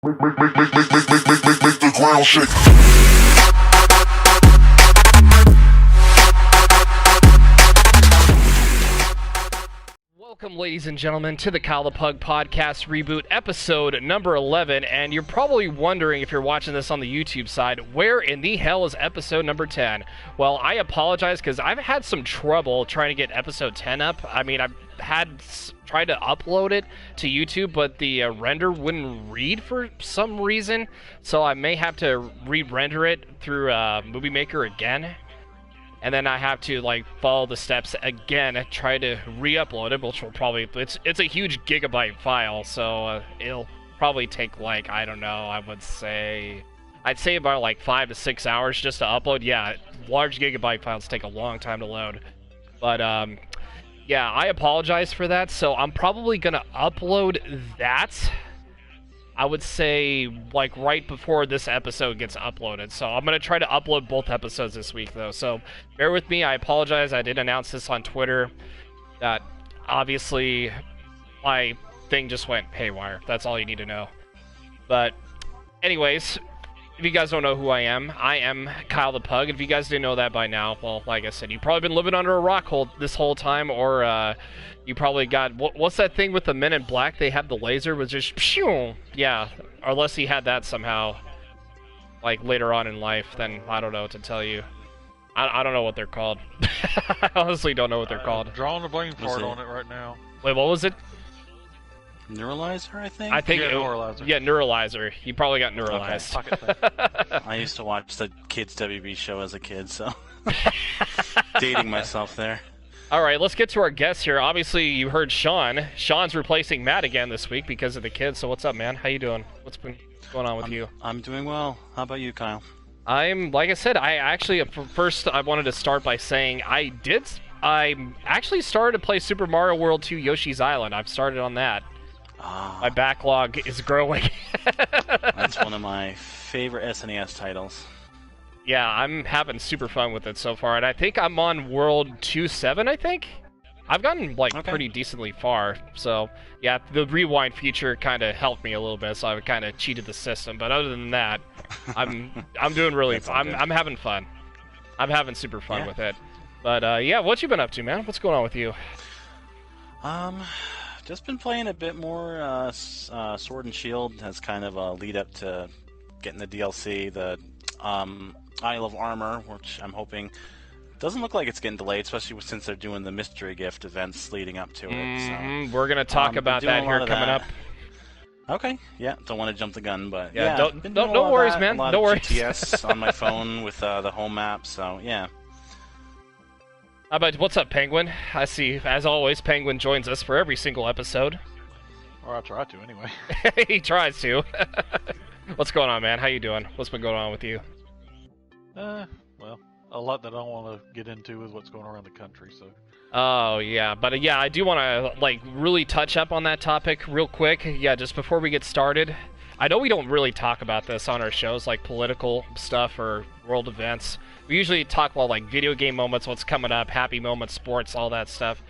Make the ground shake. Welcome, ladies and gentlemen, to the Kyle the Pug Podcast Reboot, episode number 11, and you're probably wondering, if you're watching this on the YouTube side, where in the hell is episode number 10? Well, I apologize, because I've had some trouble trying to get episode 10 up. I mean, I've tried to upload it to YouTube, but the render wouldn't read for some reason, so I may have to re-render it through Movie Maker again. And then I have to follow the steps again, try to re-upload it, which will probably it's a huge gigabyte file, so it'll probably take I don't know, I'd say about 5 to 6 hours just to upload. Yeah, large gigabyte files take a long time to load. But yeah, I apologize for that. So I'm probably gonna upload that, I would say, right before this episode gets uploaded. So I'm going to try to upload both episodes this week, though. So bear with me. I apologize. I did announce this on Twitter that obviously my thing just went haywire. That's all you need to know. But anyways, if you guys don't know who I am Kyle the Pug. If you guys didn't know that by now, well, like I said, you've probably been living under a rock this whole time, or you probably got, what's that thing with the Men in Black? They had the laser, was just, pshoo! Yeah, unless he had that somehow, later on in life, then I don't know what to tell you. I don't know what they're called. I honestly don't know what they're called. Drawing the blame card on it right now. Wait, what was it? Neuralizer, I think? Yeah, Neuralizer. Yeah, Neuralizer. He probably got neuralized. Okay. I used to watch the kids' WB show as a kid, so... Dating myself there. Alright, let's get to our guests here. Obviously, you heard Sean. Sean's replacing Matt again this week because of the kids, so what's up, man? How you doing? What's been going on with you? I'm doing well. How about you, Kyle? Like I said, I actually, first, I wanted to start by saying I actually started to play Super Mario World 2 Yoshi's Island. I've started on that. My backlog is growing. That's one of my favorite SNES titles. Yeah, I'm having super fun with it so far, and I think I'm on World 2-7, I think? I've gotten, pretty decently far, so, yeah, the rewind feature kind of helped me a little bit, so I kind of cheated the system, but other than that, I'm doing really fun. I'm having fun. I'm having super fun with it. But, yeah, what you been up to, man? What's going on with you? Just been playing a bit more Sword and Shield as kind of a lead up to getting the DLC, the Isle of Armor, which I'm hoping doesn't look like it's getting delayed, especially since they're doing the mystery gift events leading up to it. So, we're gonna talk about that here coming up. Okay, yeah, don't want to jump the gun, but yeah, no worries, man. No worries. GTS on my phone with the home map, so yeah. How about, what's up, Penguin? I see, as always, Penguin joins us for every single episode. Or I try to, anyway. He tries to. What's going on, man? How you doing? What's been going on with you? Well, a lot that I don't want to get into with what's going around the country, so... Oh, yeah. But, yeah, I do want to, really touch up on that topic real quick. Yeah, just before we get started. I know we don't really talk about this on our shows, political stuff or world events. We usually talk about, video game moments, what's coming up, happy moments, sports, all that stuff.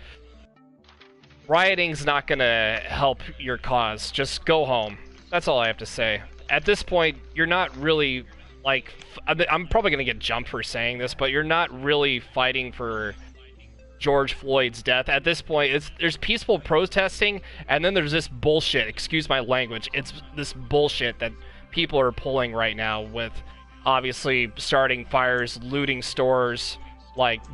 Rioting's not going to help your cause. Just go home. That's all I have to say. At this point, you're not really, I'm probably going to get jumped for saying this, but you're not really fighting for George Floyd's death. At this point, there's peaceful protesting, and then there's this bullshit, excuse my language, it's this bullshit that people are pulling right now with, obviously, starting fires, looting stores,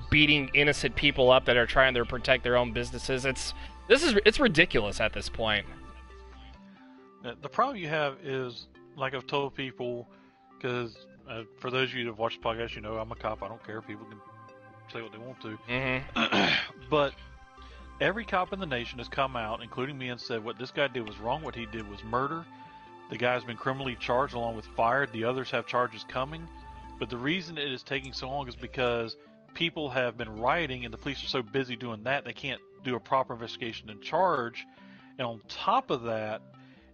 beating innocent people up that are trying to protect their own businesses. It's ridiculous at this point. The problem you have is, like I've told people, because for those of you that have watched the podcast, you know I'm a cop. I don't care. People can say what they want to. Mm-hmm. But every cop in the nation has come out, including me, and said what this guy did was wrong. What he did was murder. The guy's been criminally charged along with fired. The others have charges coming. But the reason it is taking so long is because people have been rioting, and the police are so busy doing that, they can't do a proper investigation and charge. And on top of that,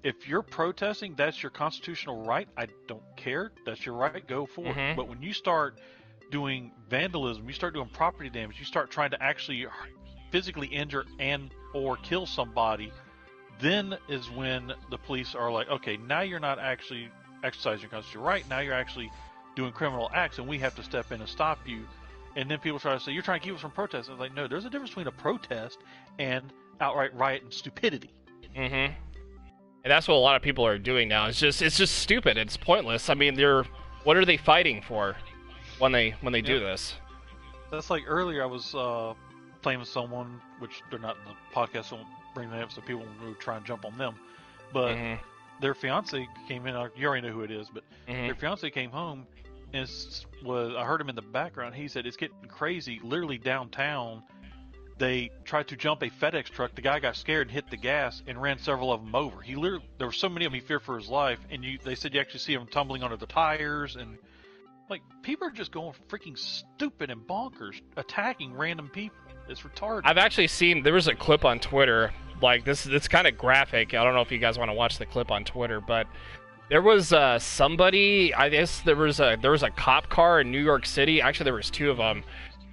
if you're protesting, that's your constitutional right. I don't care. That's your right. Go for it. But when you start doing vandalism, you start doing property damage, you start trying to actually physically injure and or kill somebody, then is when the police are like, okay, now you're not actually exercising your constitutional right. Now you're actually doing criminal acts, and we have to step in and stop you. And then people try to say, you're trying to keep us from protest. I was like, no, there's a difference between a protest and outright riot and stupidity. Mm-hmm. And that's what a lot of people are doing now. It's just stupid. It's pointless. I mean, what are they fighting for when they do this? That's like earlier I was playing with someone, which they're not in the podcast, so I won't bring that up so people won't try and jump on them. But their fiance came in. You already know who it is, but their fiance came home. And I heard him in the background. He said it's getting crazy. Literally downtown, they tried to jump a FedEx truck. The guy got scared and hit the gas and ran several of them over. There were so many of them he feared for his life. And they said you actually see him tumbling under the tires. And like, people are just going freaking stupid and bonkers, attacking random people. It's retarded. I've actually seen, there was a clip on Twitter. Like, it's kind of graphic. I don't know if you guys want to watch the clip on Twitter, but there was somebody, I guess there was a cop car in New York City. Actually, there was two of them.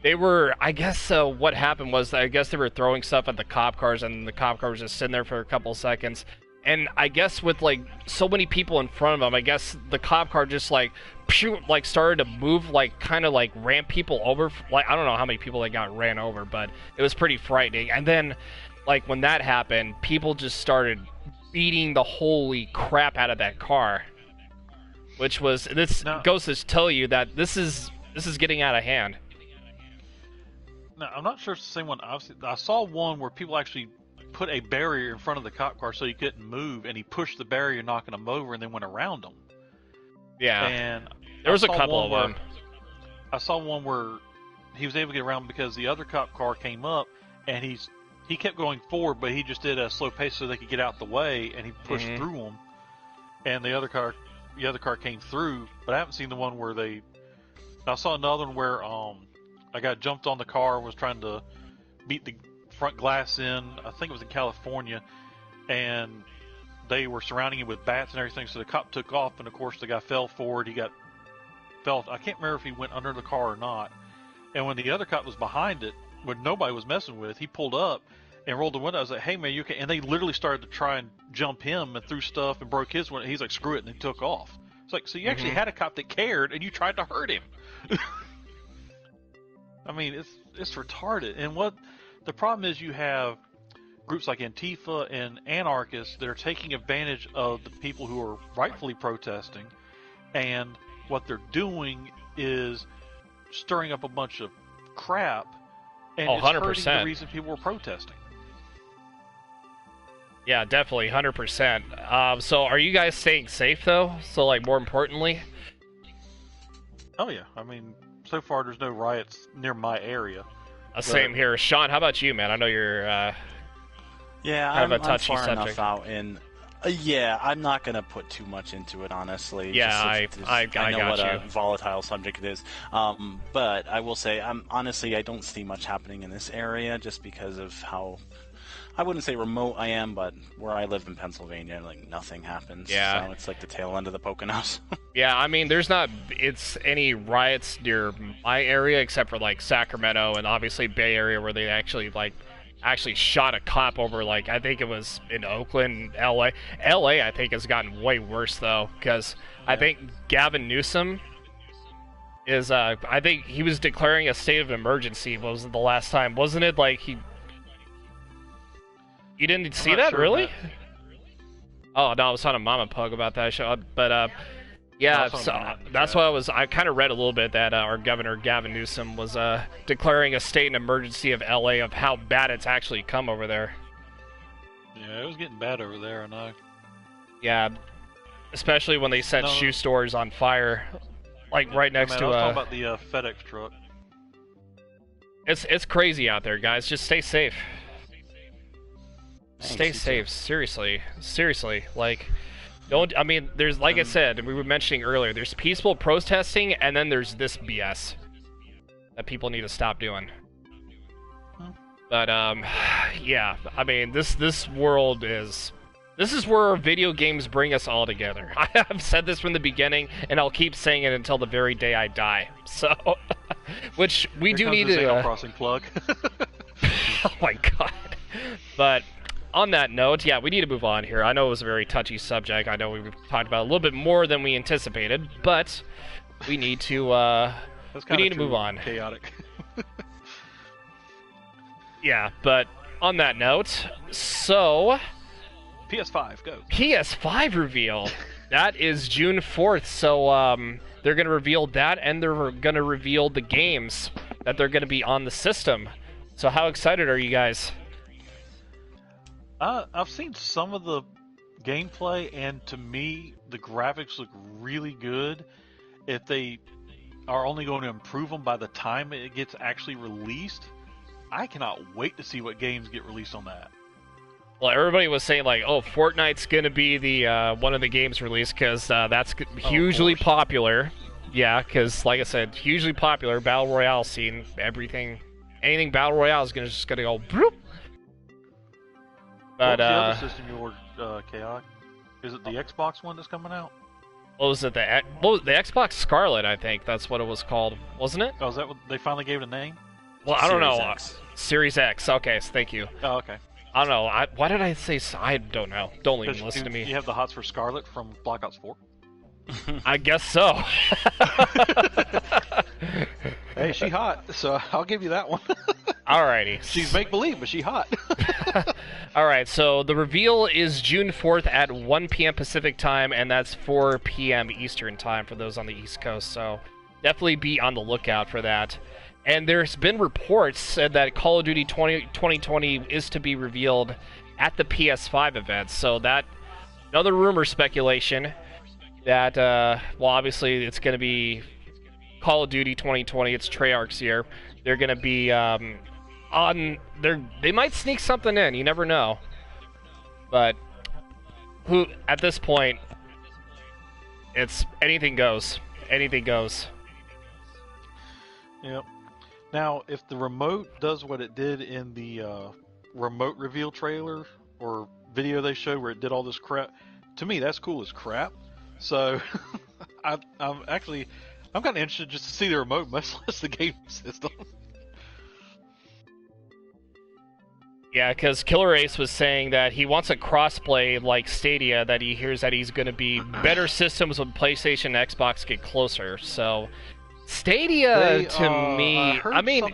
They were, I guess what happened was, I guess they were throwing stuff at the cop cars, and the cop car was just sitting there for a couple seconds. And I guess with, like, so many people in front of them, I guess the cop car just, like, started to move, like, kind of, like, ran people over. Like, I don't know how many people they got ran over, but it was pretty frightening. And then, like, when that happened, people just started beating the holy crap out of that car, which was goes to tell you that this is getting out of hand. Now, I'm not sure it's the same one. I saw one where people actually put a barrier in front of the cop car so he couldn't move, and he pushed the barrier, knocking them over, and then went around them. Yeah, and there was a couple of them. I saw one where he was able to get around because the other cop car came up, and he kept going forward, but he just did a slow pace so they could get out the way, and he pushed through them. And the other car came through, but I haven't seen the one where I saw another one where a guy jumped on the car and was trying to beat the front glass in. I think it was in California, and they were surrounding him with bats and everything. So the cop took off, and of course the guy fell forward. I can't remember if he went under the car or not. And when the other cop was behind it, when nobody was messing with, he pulled up and rolled the window. I was like, "Hey man, you okay?" And they literally started to try and jump him and threw stuff and broke his window. He's like, "Screw it," and they took off. It's like, so you actually had a cop that cared, and you tried to hurt him. I mean, it's retarded. And what the problem is, you have groups like Antifa and anarchists that are taking advantage of the people who are rightfully protesting, and what they're doing is stirring up a bunch of crap, and it's 100%. hurting the reason people were protesting. Yeah, definitely, 100%. So are you guys staying safe, though? So, like, more importantly? Oh, yeah. I mean, so far there's no riots near my area. Same here. Sean, how about you, man? I know you're kind of a touchy I'm far subject. enough out in... yeah, I'm not going to put too much into it, honestly. Yeah, I know got what you. a volatile subject it is. But I will say, honestly, I don't see much happening in this area just because of how... I wouldn't say remote I am, but where I live in Pennsylvania, like, nothing happens. Yeah. So it's like the tail end of the Poconos. Yeah, I mean, there's not any riots near my area except for, like, Sacramento and obviously Bay Area where they actually shot a cop over, like, I think it was in Oakland, LA. LA, I think, has gotten way worse, though, because I think Gavin Newsom is, I think he was declaring a state of emergency, was the last time. Wasn't it, like, You didn't see that, sure really? Oh, no, I was talking to Mama Pug about that show, but, yeah, so that's why I kind of read a little bit that our governor, Gavin Newsom, was declaring a state of emergency of LA of how bad it's actually come over there. Yeah, it was getting bad over there, I know. Yeah, especially when they set shoe stores on fire, like right next to I was talking about the FedEx truck. It's crazy out there, guys. Just stay safe. Thanks, Stay you safe. Seriously. Like, don't. I mean, there's, like I said, and we were mentioning earlier, there's peaceful protesting, and then there's this BS that people need to stop doing. But yeah. I mean, this world is. This is where video games bring us all together. I've said this from the beginning, and I'll keep saying it until the very day I die. So, which we Here do comes need this to. Animal Crossing plug. Oh my god. But on that note, yeah, we need to move on here. I know it was a very touchy subject. I know we've talked about it a little bit more than we anticipated, but we need to move on. Chaotic. Yeah, but on that note, so PS5, go. PS5 reveal. That is June 4th, so they're going to reveal that, and they're going to reveal the games that they're going to be on the system. So how excited are you guys? I've seen some of the gameplay, and to me, the graphics look really good. If they are only going to improve them by the time it gets actually released, I cannot wait to see what games get released on that. Well, everybody was saying, like, oh, Fortnite's going to be the one of the games released because that's hugely popular. Yeah, because, like I said, hugely popular, Battle Royale scene, everything. Anything Battle Royale is just going to go bloop. But, what was the other system you ordered, Chaotic? Is it the Xbox one that's coming out? What was it? The Xbox Scarlet, I think that's what it was called, wasn't it? Oh, is that what they finally gave it a name? Well, I don't know. X. Series X. Okay, so thank you. Oh, okay. I don't know. Why did I say? I don't know. Don't even listen to me. You have the hots for Scarlet from Black Ops 4? I guess so. Hey, she hot, so I'll give you that one. Alrighty. She's make-believe, but she hot. Alright, so the reveal is June 4th at 1 p.m. Pacific time, and that's 4 p.m. Eastern time for those on the East Coast, so definitely be on the lookout for that. And there's been reports said that Call of Duty 2020 is to be revealed at the PS5 event, so that, another rumor speculation, that, well, obviously it's going to be Call of Duty 2020, it's Treyarch's year. They're going to be, they might sneak something in, you never know. But, at this point, it's anything goes. Anything goes. Yep. Now, if the remote does what it did in the remote reveal trailer or video they showed where it did all this crap, to me that's cool as crap. So I'm kind of interested just to see the remote, much less the game system. Yeah, because Killer Ace was saying that he wants a crossplay like Stadia, that he hears that he's going to be better systems when PlayStation and Xbox get closer. So Stadia, to me, I mean,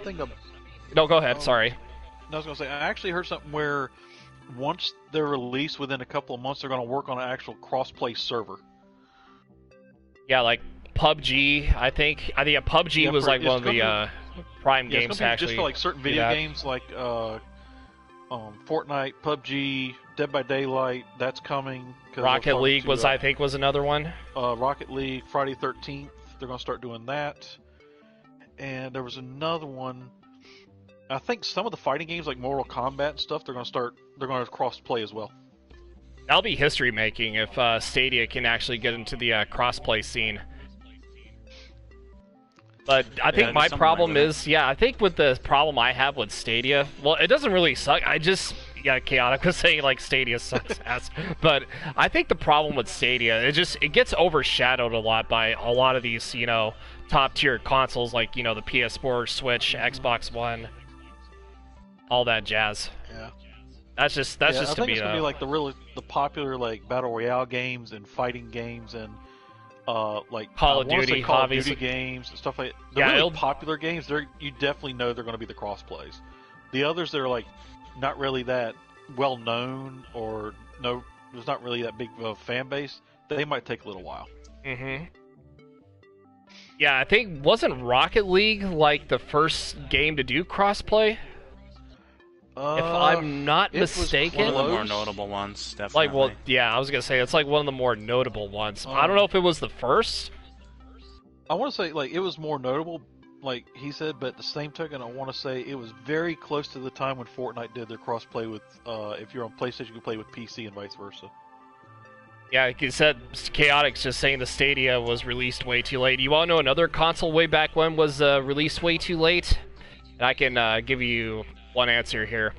no, go ahead. Sorry. I was going to say, I actually heard something where once they're released within a couple of months, they're going to work on an actual cross-play server. Yeah, like PUBG, I think PUBG was like one of the prime games to actually. Just for like certain video games, like Fortnite, PUBG, Dead by Daylight, that's coming. Rocket League was, I think, was another one. Rocket League, Friday 13th, they're going to start doing that. And there was another one. I think some of the fighting games like Mortal Kombat and stuff, they're going to cross-play as well. That'll be history making if Stadia can actually get into the cross-play scene. But I think my problem is, I think with the problem I have with Stadia, well, it doesn't really suck. Chaotic was saying like Stadia sucks ass, but I think the problem with Stadia, it gets overshadowed a lot by a lot of these, top tier consoles like, the PS4, Switch, Xbox One, all that jazz. Yeah. That's just to me. I think it's gonna be like the popular like battle royale games and fighting games and like Call of Duty, Call of Duty games and stuff like that. The really popular games, you definitely know they're going to be the cross plays. The others that are like not really that well known or there's not really that big of a fan base, they might take a little while. Mm-hmm. Yeah, I think wasn't Rocket League like the first game to do crossplay? If I'm not mistaken, one of the more notable ones, definitely. Like, well, yeah, I was gonna say it's like one of the more notable ones. I don't know if it was the first. I want to say like it was more notable, like he said, but at the same token, I want to say it was very close to the time when Fortnite did their crossplay with. If you're on PlayStation, you can play with PC and vice versa. Yeah, like you said, Chaotic's just saying the Stadia was released way too late. You all know another console way back when was released way too late? And I can give you one answer here.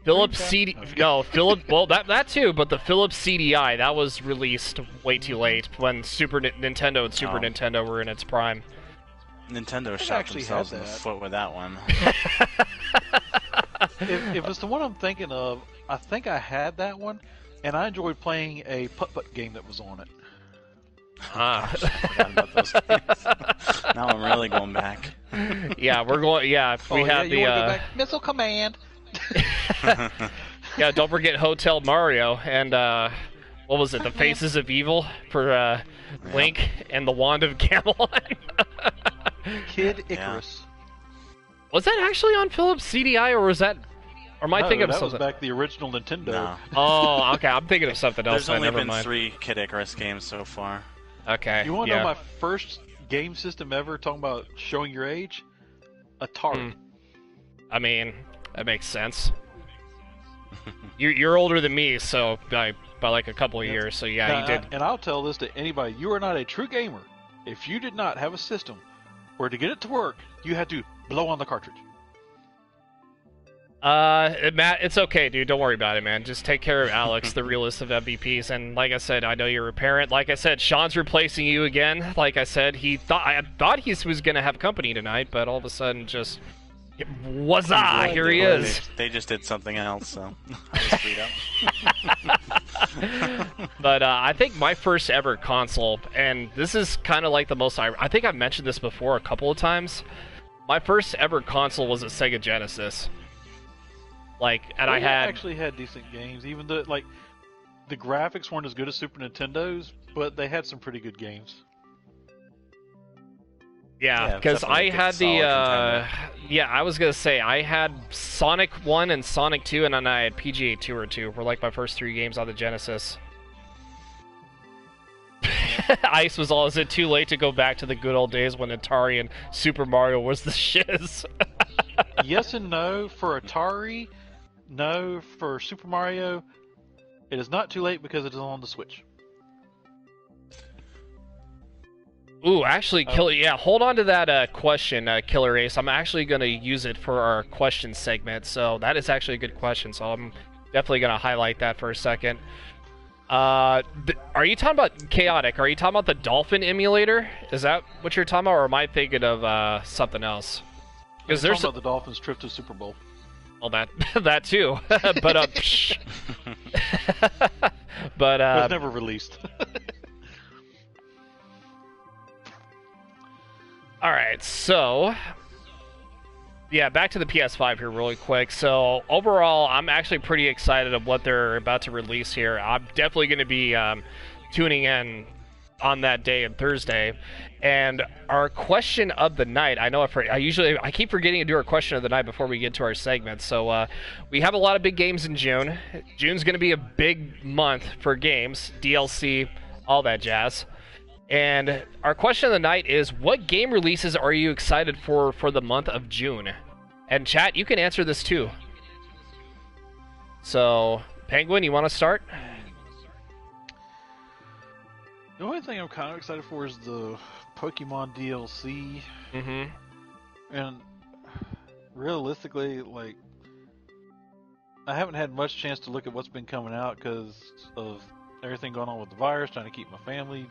Philips well, that too, but the Philips CDI, that was released way too late when Nintendo and Super Nintendo were in its prime. Nintendo shot themselves in the foot with that one. If it's the one I'm thinking of, I think I had that one, and I enjoyed playing a putt-putt game that was on it. I forgot about those games. Now I'm really going back. Yeah, we're going. Yeah, we had you the. want to go back? Missile Command. Yeah, don't forget Hotel Mario and what was it? The Faces of Evil for Link and the Wand of Camelot. Kid Icarus. Was that actually on Philips CDI or was that? Or am I thinking of that something? was back the original Nintendo. No. Oh, okay. I'm thinking of something else. There's only Never been mind. 3 Kid Icarus games so far. Okay. You want to yeah. know my first game system ever? Talking about showing your age, Atari. I mean, that makes sense. You're older than me, so by like a couple of years. So yeah, you did. And I'll tell this to anybody: you are not a true gamer if you did not have a system where to get it to work, you had to blow on the cartridge. Matt, it's okay, dude. Don't worry about it, man. Just take care of Alex, the realist of MVPs. And like I said, I know you're a parent. Like I said, Sean's replacing you again. Like I said, I thought he was gonna have company tonight, but all of a sudden, just here he is. They just did something else, so I was freed up. But I think my first ever console, and this is kind of like the most. I think I've mentioned this before a couple of times. My first ever console was a Sega Genesis. I actually had decent games, even though the graphics weren't as good as Super Nintendo's, but they had some pretty good games. Yeah, because I had I was gonna say I had Sonic 1 and Sonic 2, and then I had PGA Tour 2. Were like my first 3 games on the Genesis. Ice was all. Is it too late to go back to the good old days when Atari and Super Mario was the shiz? Yes and no for Atari. No for Super Mario. It is not too late because it is on the Switch. Ooh, actually, hold on to that question, Killer Ace. I'm actually going to use it for our question segment, so that is actually a good question, so I'm definitely going to highlight that for a second. Are you talking about Chaotic? Are you talking about the Dolphin emulator? Is that what you're talking about, or am I thinking of something else? Because there's about the Dolphins' trip to Super Bowl. Well, that too, but but it was never released. All right, so yeah, back to the PS5 here really quick. So overall, I'm actually pretty excited of what they're about to release here. I'm definitely going to be tuning in on that day on Thursday. And our question of the night, I know I keep forgetting to do our question of the night before we get to our segment. So we have a lot of big games in June. June's going to be a big month for games, DLC, all that jazz. And our question of the night is, what game releases are you excited for the month of June? And chat, you can answer this too. So, Penguin, you want to start? The only thing I'm kind of excited for is the Pokemon DLC. Mm-hmm. And realistically, I haven't had much chance to look at what's been coming out because of everything going on with the virus, trying to keep my family,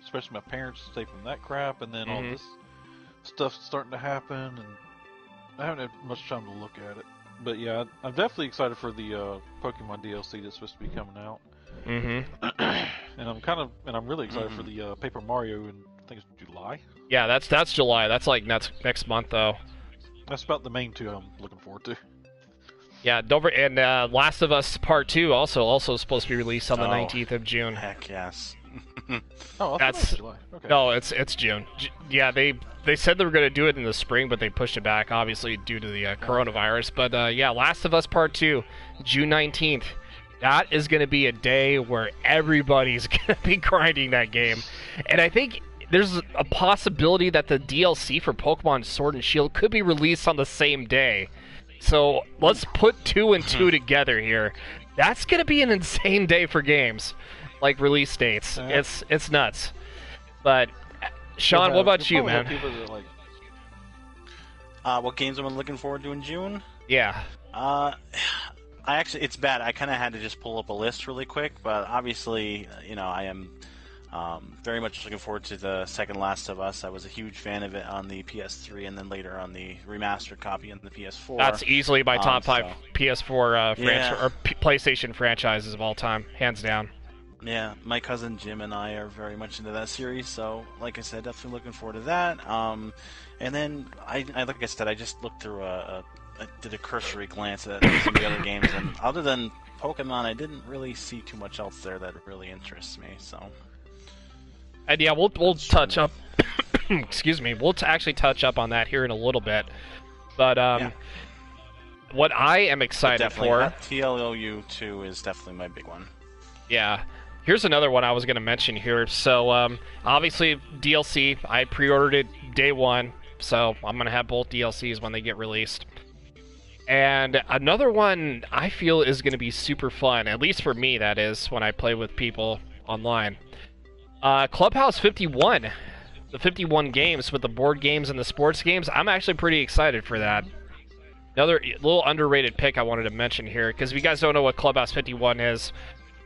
especially my parents, safe from that crap, and then all this stuff starting to happen, and I haven't had much time to look at it. But yeah, I'm definitely excited for the Pokemon DLC that's supposed to be coming out. Mm-hmm. and I'm really excited for the Paper Mario in, I think it's July. Yeah, that's July. That's like next month though. That's about the main 2 I'm looking forward to. Yeah, and Last of Us Part 2 also supposed to be released on the 19th of June. Heck yes. Oh, that's July. Okay. No, it's June. Yeah, they said they were going to do it in the spring, but they pushed it back, obviously due to the coronavirus. But yeah, Last of Us Part 2, June 19th. That is going to be a day where everybody's going to be grinding that game, and I think there's a possibility that the DLC for Pokemon Sword and Shield could be released on the same day. So let's put 2 and 2 together here. That's going to be an insane day for games, like release dates. It's nuts. But Sean, what about you, man? What games am I looking forward to in June? Yeah. It's bad. I kind of had to just pull up a list really quick, but obviously, I am Very much looking forward to the second Last of Us. I was a huge fan of it on the PS3 and then later on the remastered copy on the PS4. That's easily my top 5 so. PS4 Yeah. PlayStation franchises of all time, hands down. Yeah, my cousin Jim and I are very much into that series, so like I said, definitely looking forward to that. And then like I said, I just looked through I did a cursory glance at some of the other games, and other than Pokemon, I didn't really see too much else there that really interests me. So. And yeah, we'll touch up. Excuse me. We'll actually touch up on that here in a little bit. But what I am excited for, TLOU 2 is definitely my big one. Yeah. Here's another one I was going to mention here. So obviously DLC, I pre-ordered it day one, so I'm going to have both DLCs when they get released. And another one I feel is going to be super fun, at least for me, that is, when I play with people online. Clubhouse 51, the 51 games with the board games and the sports games, I'm actually pretty excited for that. Another little underrated pick I wanted to mention here, because if you guys don't know what Clubhouse 51 is,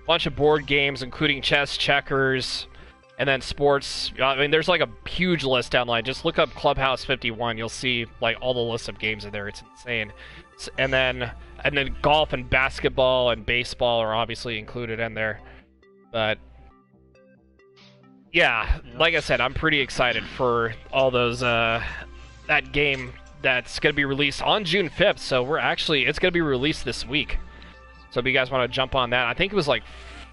a bunch of board games, including chess, checkers, and then sports. I mean, there's like a huge list downline. Just look up Clubhouse 51, you'll see like all the lists of games in there. It's insane. And then golf and basketball and baseball are obviously included in there. But yeah, like I said, I'm pretty excited for all those, that game that's going to be released on June 5th, so it's going to be released this week. So if you guys want to jump on that, I think it was like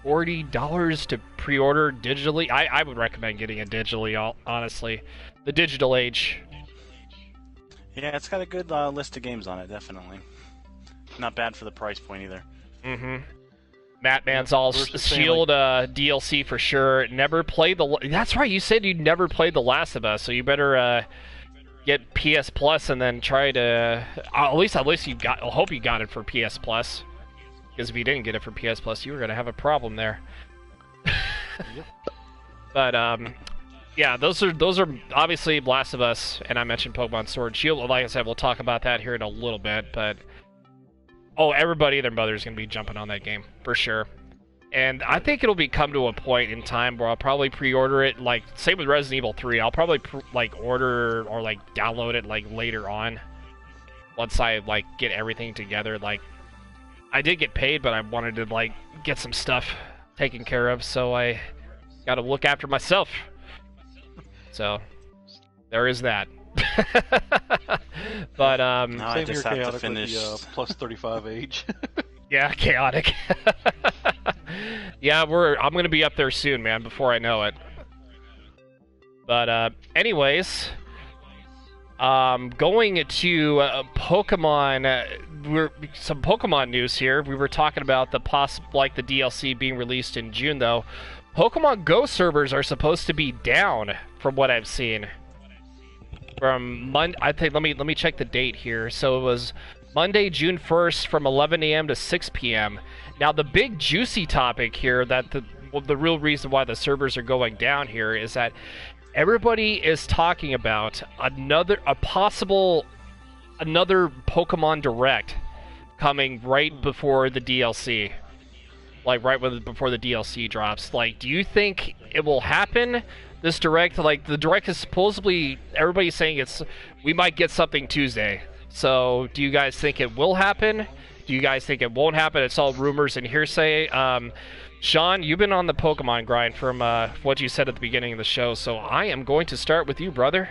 $40 to pre-order digitally. I would recommend getting it digitally, honestly. The digital age. Yeah, it's got a good list of games on it, definitely. Not bad for the price point either. Mm-hmm. Matt Manzal's Shield DLC for sure. Never played That's right. You said you never played The Last of Us, so you better get PS Plus and then try to. At least you got. I hope you got it for PS Plus, because if you didn't get it for PS Plus, you were gonna have a problem there. Yep. But yeah, those are obviously Last of Us, and I mentioned Pokemon Sword and Shield. Like I said, we'll talk about that here in a little bit, but. Oh, everybody and their mother is going to be jumping on that game, for sure. And I think it'll come to a point in time where I'll probably pre-order it, like, same with Resident Evil 3, I'll probably, order or, download it, later on. Once I, get everything together. I did get paid, but I wanted to, get some stuff taken care of, so I gotta look after myself. So, there is that. But Now I Same just here, have to chaotic finish. with the plus 35 age. yeah, chaotic. Yeah, I'm gonna be up there soon, man, before I know it. But anyways, going to Pokemon, some Pokemon news here. We were talking about the the DLC being released in June, though. Pokemon Go servers are supposed to be down, from what I've seen. From Monday, I think. Let me check the date here. So it was Monday, June 1st, from 11 a.m. to 6 p.m. Now the big juicy topic here, that the real reason why the servers are going down here, is that everybody is talking about another Pokemon Direct coming right before the DLC. Before the DLC drops. Do you think it will happen? This Direct, the Direct is supposedly, everybody's saying we might get something Tuesday. So, do you guys think it will happen? Do you guys think it won't happen? It's all rumors and hearsay. Sean, you've been on the Pokemon grind from what you said at the beginning of the show, so I am going to start with you, brother.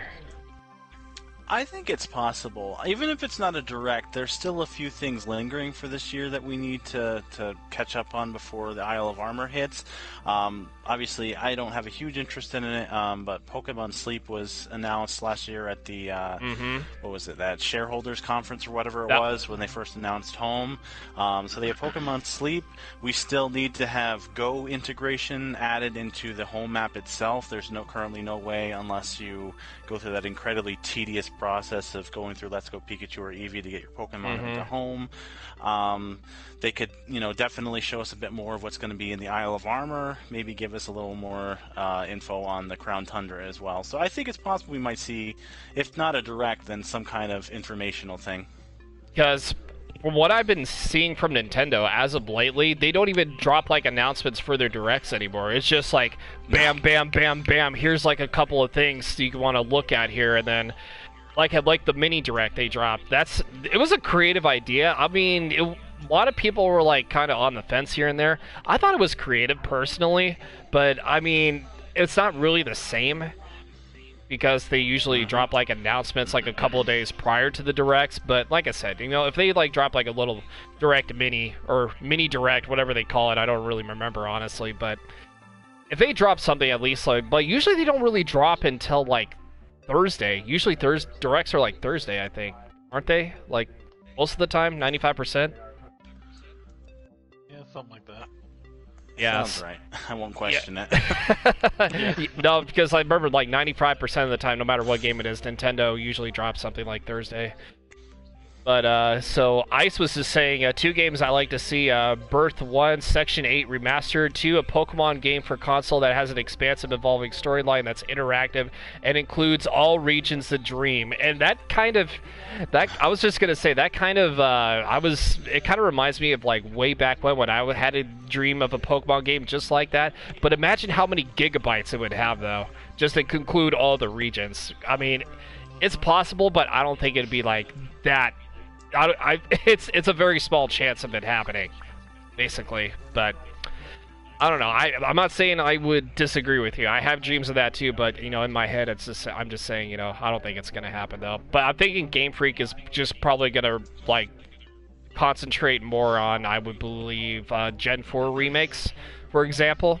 I think it's possible. Even if it's not a Direct, there's still a few things lingering for this year that we need to catch up on before the Isle of Armor hits. Obviously, I don't have a huge interest in it, but Pokemon Sleep was announced last year at the, what was it, that shareholders conference or whatever it was when they first announced Home. So they have Pokemon Sleep. We still need to have Go integration added into the Home map itself. There's currently no way, unless you go through that incredibly tedious process of going through Let's Go Pikachu or Eevee to get your Pokemon into Home. They could, definitely show us a bit more of what's going to be in the Isle of Armor, maybe give us a little more info on the Crown Tundra as well. So I think it's possible we might see, if not a Direct, then some kind of informational thing. Because from what I've been seeing from Nintendo as of lately, they don't even drop like announcements for their directs anymore. It's just like bam, bam, bam, bam. Here's like a couple of things you want to look at here, and then like the mini direct they dropped. It was a creative idea. I mean, a lot of people were like kind of on the fence here and there. I thought it was creative personally, but I mean, it's not really the same, because they usually drop like announcements like a couple of days prior to the directs. But like I said, if they like drop like a little direct mini or mini direct, whatever they call it, I don't really remember honestly, but if they drop something at least but usually they don't really drop until like Thursday. Usually directs are like Thursday, I think, aren't they? Like most of the time, 95%. Yeah, something like that. Yeah, sounds right. I won't question it. No, because I remember like 95% of the time, no matter what game it is, Nintendo usually drops something like Thursday. But, so Ice was just saying, 2 games I like to see, Birth 1, Section 8 Remastered, 2, a Pokemon game for console that has an expansive, evolving storyline that's interactive and includes all regions the dream. And that kind of, I was just gonna say, that kind of, it kind of reminds me of, like, way back when I had a dream of a Pokemon game just like that. But imagine how many gigabytes it would have, though, just to conclude all the regions. I mean, it's possible, but I don't think it'd be, like, that. It's a very small chance of it happening, basically. But I don't know. I'm not saying I would disagree with you. I have dreams of that too, but in my head, I'm just saying, I don't think it's gonna happen though. But I'm thinking Game Freak is just probably gonna like concentrate more on, I would believe, Gen 4 remakes, for example,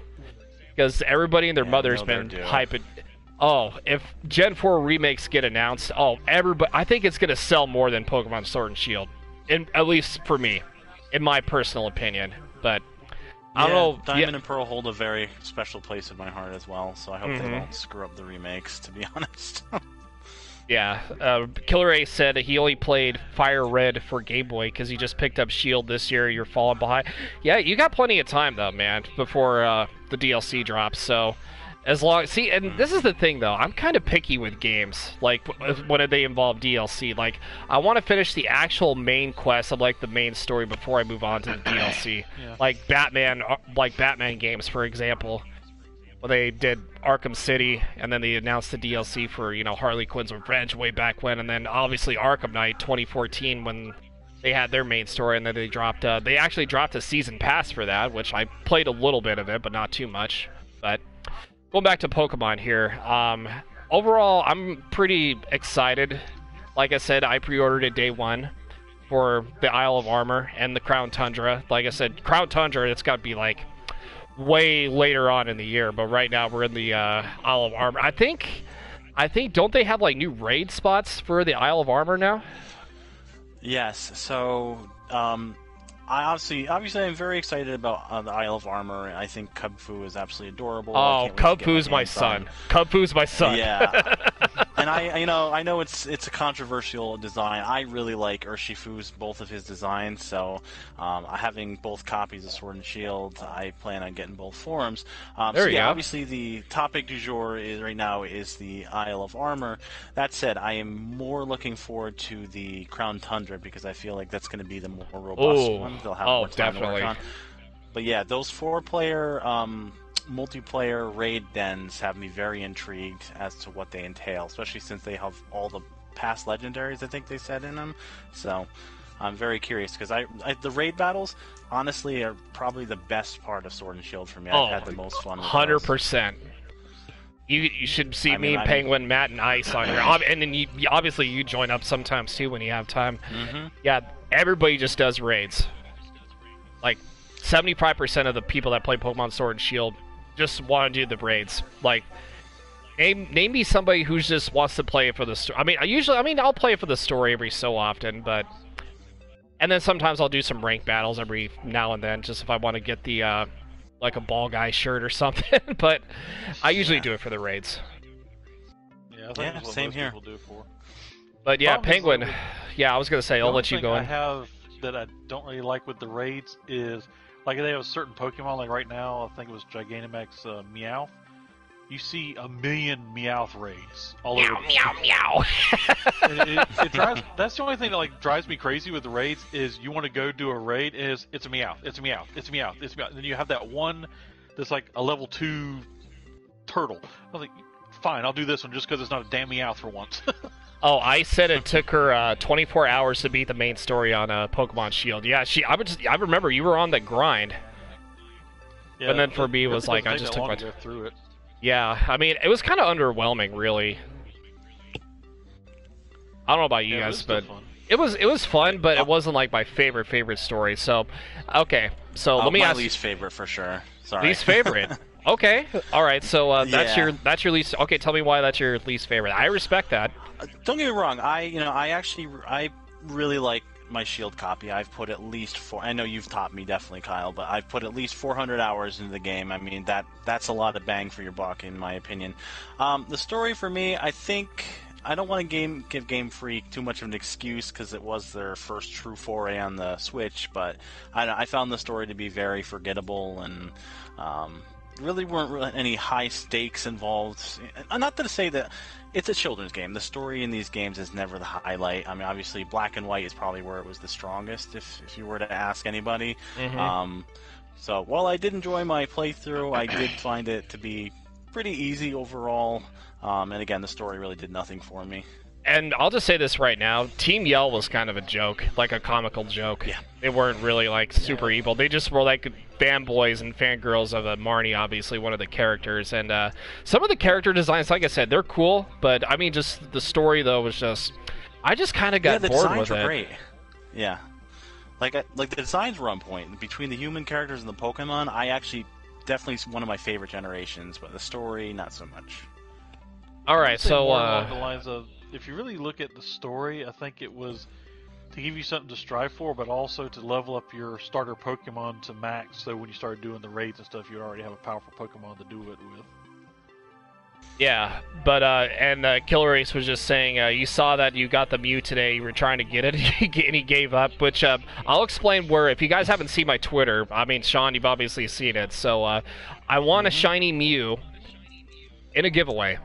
because everybody and their mother's been hyping. Oh, if Gen 4 remakes get announced, I think it's going to sell more than Pokemon Sword and Shield. At least for me, in my personal opinion. But, I don't know. Diamond and Pearl hold a very special place in my heart as well, so I hope they don't screw up the remakes, to be honest. Yeah, Killer Ace said he only played Fire Red for Game Boy because he just picked up Shield this year. You're falling behind. Yeah, you got plenty of time, though, man, before the DLC drops, so... and this is the thing though, I'm kind of picky with games, like when they involve DLC. Like, I want to finish the actual main quest of like the main story before I move on to the DLC. Yeah. Like Batman games, for example. Well, they did Arkham City, and then they announced the DLC for Harley Quinn's Revenge way back when, and then obviously Arkham Knight 2014 when they had their main story, and then they actually dropped a season pass for that, which I played a little bit of it, but not too much. But going back to Pokemon here, overall, I'm pretty excited. Like I said, I pre-ordered it day 1 for the Isle of Armor and the Crown Tundra. Like I said, Crown Tundra, it's got to be like way later on in the year, but right now we're in the Isle of Armor. I think, don't they have like new raid spots for the Isle of Armor now? Yes, so obviously, I'm very excited about the Isle of Armor. I think Cub Fu is absolutely adorable. Oh, Cub Fu's my son. Cub Fu's my son. Yeah, and I know it's a controversial design. I really like Urshifu's both of his designs. So, having both copies of Sword and Shield, I plan on getting both forms. There you go. Obviously, the topic du jour right now is the Isle of Armor. That said, I am more looking forward to the Crown Tundra because I feel like that's going to be the more robust one. They'll have more time definitely. to work on. But yeah, those 4-player multiplayer raid dens have me very intrigued as to what they entail, especially since they have all the past legendaries I think they said in them. So I'm very curious because the raid battles honestly are probably the best part of Sword and Shield for me. I've had the most fun with 100%. You should see me, Penguin, Matt, and Ice on here. And then obviously you join up sometimes too when you have time. Yeah, everybody just does raids. Like 75% of the people that play Pokemon Sword and Shield just want to do the raids. Like, name me somebody who just wants to play it for the story. I'll play it for the story every so often, but... And then sometimes I'll do some rank battles every now and then, just if I want to get the, like a ball guy shirt or something. But I usually do it for the raids. Yeah, I think that's what same most here. people do it for. But yeah, Penguin. Yeah, I was going to say, I'll let you go in. I have that I don't really like with the raids is, like, they have a certain Pokemon, like right now, I think it was Gigantamax Meowth. you see a million Meowth raids all Meow, over. meow, meow. It drives, that's the only thing that like drives me crazy with the raids is you want to go do a raid is it's a Meowth, it's a Meowth, it's a Meowth, it's a Meowth. And then you have that one that's like a level 2 turtle. I was like, fine, I'll do this one just because it's not a damn Meowth for once. Oh, I said it took her 24 hours to beat the main story on Pokemon Shield. Yeah, I remember you were on the grind. Yeah, And then for me, it was doesn't like I take just that took long my to go through it. Yeah, I mean, it was kind of underwhelming, really. I don't know about you Yeah, guys, it's but still fun. it was fun, but it wasn't like my favorite story. So, okay, so let me my ask. least favorite for sure. Sorry. Least favorite. Okay, all right. So that's Yeah. your least. Okay, tell me why that's your least favorite. I respect that. Don't get me wrong. I really like my Shield copy. I've put at least I know you've topped me definitely, Kyle, but I've put at least 400 hours into the game. I mean that's a lot of bang for your buck in my opinion. The story for me, I think I don't want to give Game Freak too much of an excuse because it was their first true foray on the Switch, but I found the story to be very forgettable and. Really weren't any high stakes involved. Not to say that it's a children's game. The story in these games is never the highlight. I mean, obviously, Black and White is probably where it was the strongest, if you were to ask anybody. Mm-hmm. So while I did enjoy my playthrough, I did find it to be pretty easy overall. And again, the story really did nothing for me. And I'll just say this right now: Team Yell was kind of a joke, like a comical joke. Yeah. They weren't really like super evil. They just were like fanboys and fangirls of Marnie, obviously one of the characters. And some of the character designs, like I said, they're cool. But I mean, just the story though was just, I just kind of got the bored designs with were it. great. Yeah, like the designs were on point between the human characters and the Pokemon. I actually definitely one of my favorite generations, but the story not so much. All I'd right, say so more along the lines of if you really look at the story, I think it was to give you something to strive for, but also to level up your starter Pokemon to max. So when you started doing the raids and stuff, you already have a powerful Pokemon to do it with. yeah, but and Killer Ace was just saying you saw that you got the Mew today. You were trying to get it, and he gave up. Which I'll explain where. If you guys haven't seen my Twitter, I mean, Sean, you've obviously seen it. So I won a shiny Mew in a giveaway.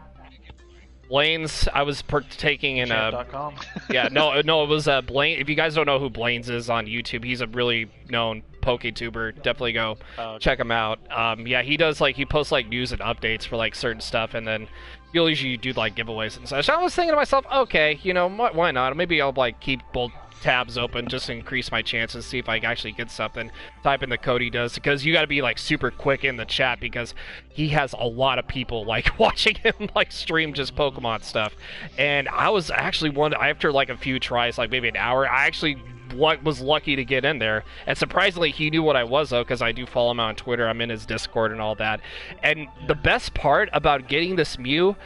Blaine's, I was partaking in Champ.com. yeah, no, it was Blaine. If you guys don't know who Blaine's is on YouTube, he's a really known PokeTuber. Definitely go check him out. Yeah, he does he posts news and updates for certain stuff, and then he'll usually do giveaways and such. I was thinking to myself, okay, why not? Maybe I'll keep both tabs open just to increase my chances, see if I can actually get something. Type in the code he does, because you got to be super quick in the chat because he has a lot of people watching him stream just Pokemon stuff. And I was actually after a few tries, maybe an hour, I actually was lucky to get in there. And surprisingly, he knew what I was though, because I do follow him on Twitter. I'm in his Discord and all that. And the best part about getting this Mew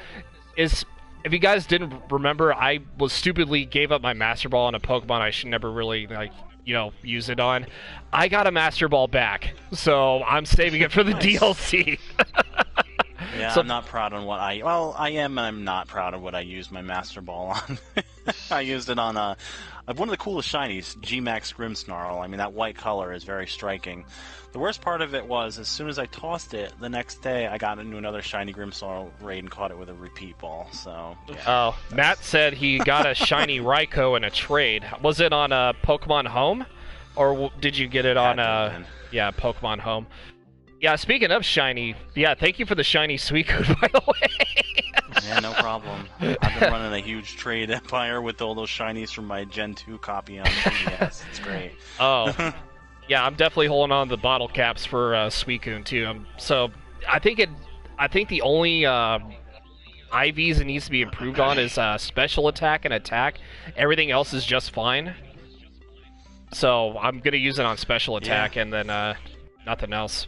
is, if you guys didn't remember, I was stupidly gave up my Master Ball on a Pokemon I should never really, use it on. I got a Master Ball back, so I'm saving it for the DLC. Yeah, So- I'm not proud on what I... Well, I am and I'm not proud of what I used my Master Ball on. I used it on one of the coolest shinies, G-Max Grimmsnarl. I mean, that white color is very striking. The worst part of it was, as soon as I tossed it, the next day I got into another shiny Grimmsnarl raid and caught it with a repeat ball, so... Yeah. Oh, Matt said he got a shiny Raikou in a trade. Was it on Pokemon Home? Or did you get it on, yeah, Pokemon Home? Yeah, speaking of shiny, yeah, thank you for the shiny Suicune, by the way. Yeah, no problem. I've been running a huge trade empire with all those shinies from my Gen 2 copy on 3DS. It's great. Oh, yeah, I'm definitely holding on to the bottle caps for Suicune too. So I think the only IVs it needs to be improved on is special attack and attack. Everything else is just fine. So I'm gonna use it on special attack and then nothing else.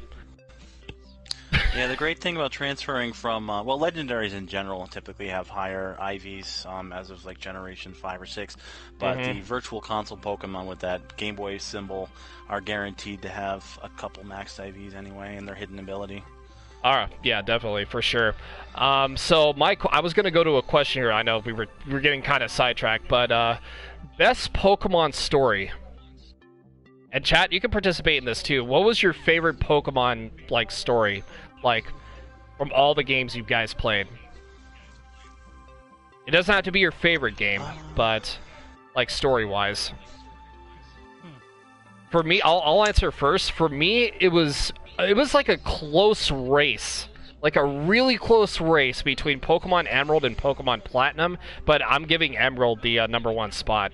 Yeah, the great thing about transferring from well, legendaries in general typically have higher IVs as of Generation 5 or 6, but the Virtual Console Pokemon with that Game Boy symbol are guaranteed to have a couple maxed IVs anyway, and their hidden ability. Yeah, definitely, for sure. So I was gonna go to a question here. I know we were getting kind of sidetracked, but best Pokemon story. And chat, you can participate in this too. What was your favorite Pokemon story? from all the games you guys played? It doesn't have to be your favorite game, but like story-wise. For me, I'll answer first. For me, it was like a close race. Like a really close race between Pokemon Emerald and Pokemon Platinum, but I'm giving Emerald the #1 spot.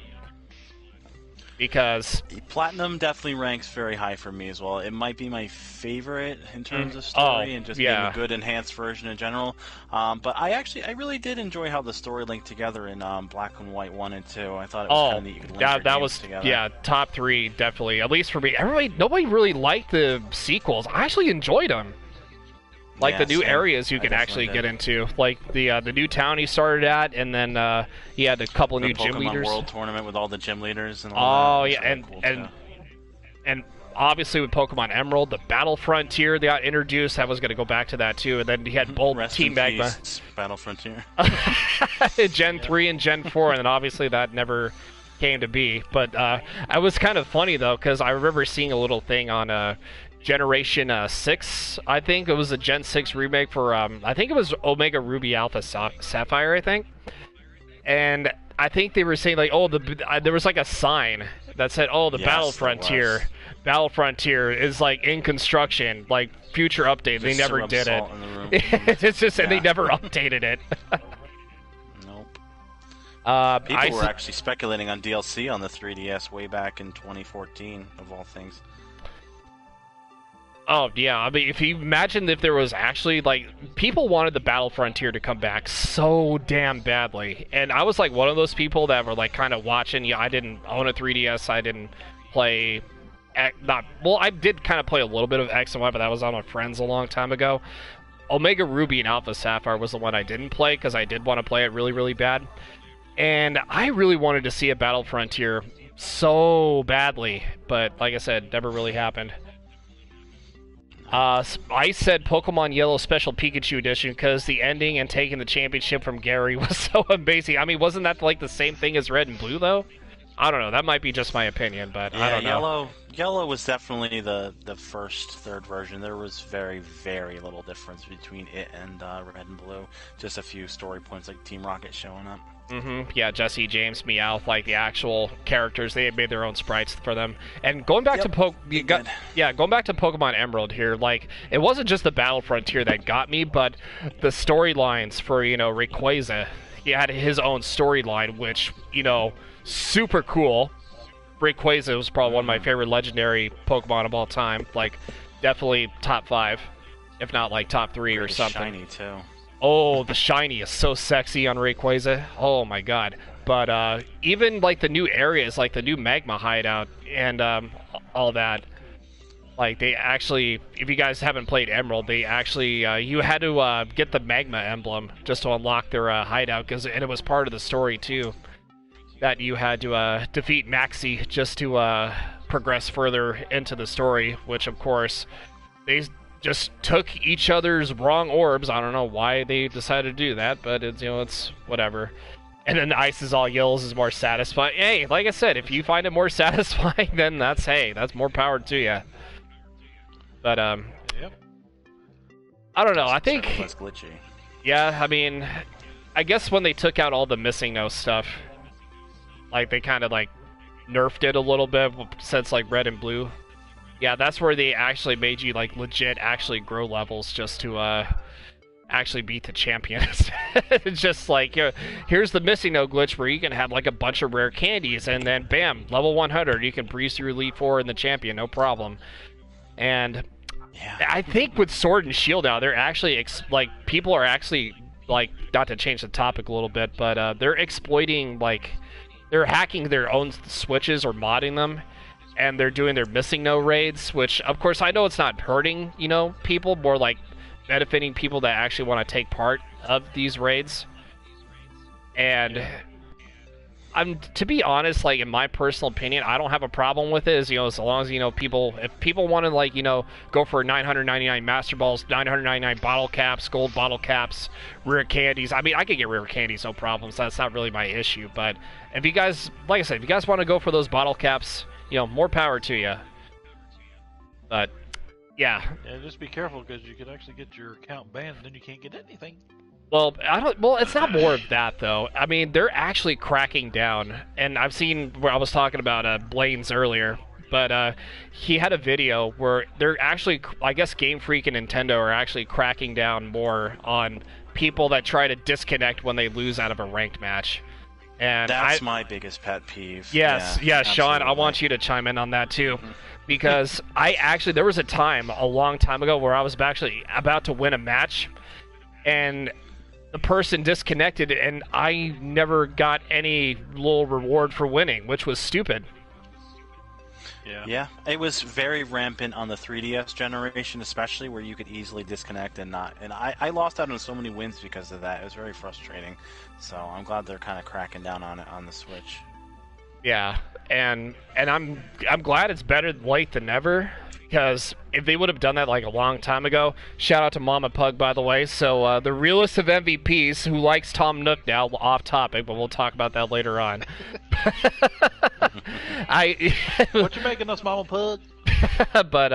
Because Platinum definitely ranks very high for me as well. It might be my favorite in terms of story and just being a good enhanced version in general. But I really did enjoy how the story linked together in Black and White 1 and 2. I thought it was kind of neat. You could link your games together. Top 3 definitely. At least for me, nobody really liked the sequels. I actually enjoyed them. Like the new areas you can actually get into, like the new town he started at, and then he had a couple of new gym leaders. The Pokemon World Tournament with all the gym leaders and all that. Oh yeah, and obviously with Pokemon Emerald, the Battle Frontier they got introduced. I was going to go back to that too, and then he had both Team Magma, Battle Frontier, Gen 3 and Gen 4, and then obviously that never came to be. But it was kind of funny though, because I remember seeing a little thing on Generation 6, I think it was a Gen 6 remake for I think it was Omega Ruby Alpha Sapphire, I think. And I think they were saying like, oh, there was like a sign that said, oh, the Battle Frontier is like in construction, like future update. They never did it. It's just and they never updated it. Nope. People were actually speculating on DLC on the 3DS way back in 2014, of all things. Oh, yeah, I mean, if you imagine if there was actually, like, people wanted the Battle Frontier to come back so damn badly, and I was, like, one of those people that were, like, kind of watching. Yeah, I didn't own a 3DS, I didn't play, I did kind of play a little bit of X and Y, but that was on my friends a long time ago. Omega Ruby and Alpha Sapphire was the one I didn't play, because I did want to play it really, really bad, and I really wanted to see a Battle Frontier so badly, but, like I said, never really happened. I said Pokemon Yellow Special Pikachu Edition because the ending and taking the championship from Gary was so amazing. I mean, wasn't that like the same thing as Red and Blue, though? I don't know. That might be just my opinion, but I don't know. Yellow was definitely the third version. There was very, very little difference between it and Red and Blue. Just a few story points like Team Rocket showing up. Yeah, Jesse, James, Meowth, like the actual characters, they had made their own sprites for them. And going back to going back to Pokemon Emerald here, like it wasn't just the Battle Frontier that got me, but the storylines for Rayquaza. He had his own storyline, which super cool. Rayquaza was probably one of my favorite legendary Pokemon of all time. Like definitely top 5, if not like top 3 or something. Shiny too. Oh, the shiny is so sexy on Rayquaza. Oh my god. But even like the new areas, like the new Magma hideout and all that, like they actually, if you guys haven't played Emerald, they actually, you had to get the Magma emblem just to unlock their hideout, and it was part of the story too, that you had to defeat Maxie just to progress further into the story, which of course, they just took each other's wrong orbs. I don't know why they decided to do that, but it's it's whatever. And then the Ice is All Yells is more satisfying. Hey, like I said, if you find it more satisfying, then that's more power to you. But Yep. I don't know. I think less glitchy. Yeah, I mean, I guess when they took out all the missing no stuff, like they kind of like nerfed it a little bit since like Red and Blue. Yeah, that's where they actually made you like legit actually grow levels just to actually beat the champion. It's just like here's the missing no glitch where you can have like a bunch of rare candies and then bam, level 100, you can breeze through Elite Four and the champion, no problem. And yeah, I think with Sword and Shield now, they're actually people are actually like, not to change the topic a little bit, but they're exploiting, like they're hacking their own switches or modding them. And they're doing their missing no raids, which of course I know it's not hurting, people, more like benefiting people that actually want to take part of these raids. And to be honest, like in my personal opinion, I don't have a problem with it. As long as if people want to go for 999 Master Balls, 999 bottle caps, gold bottle caps, rare candies. I mean, I could get rare candies, no problem. So that's not really my issue. But if you guys, like I said, if you guys want to go for those bottle caps, more power to you. But Yeah. Yeah, just be careful because you could actually get your account banned and then you can't get anything. Well, I don't. Well, it's not more of that though. I mean, they're actually cracking down, and I've seen where I was talking about Blaine's earlier, but he had a video where they're actually, I guess, Game Freak and Nintendo are actually cracking down more on people that try to disconnect when they lose out of a ranked match. And That's my biggest pet peeve. Yes, yeah, Sean, I absolutely. want you to chime in on that too. Because there was a time, a long time ago, where I was actually about to win a match, and the person disconnected, and I never got any little reward for winning, which was stupid. Yeah, it was very rampant on the 3DS generation, especially where you could easily disconnect and not. And I lost out on so many wins because of that. It was very frustrating. So I'm glad they're kind of cracking down on it on the Switch. Yeah, and I'm glad it's better late than never, because if they would have done that like a long time ago, shout out to Mama Pug, by the way. So the realest of MVPs who likes Tom Nook now, off topic, but we'll talk about that later on. What you making us, Mama Pug? But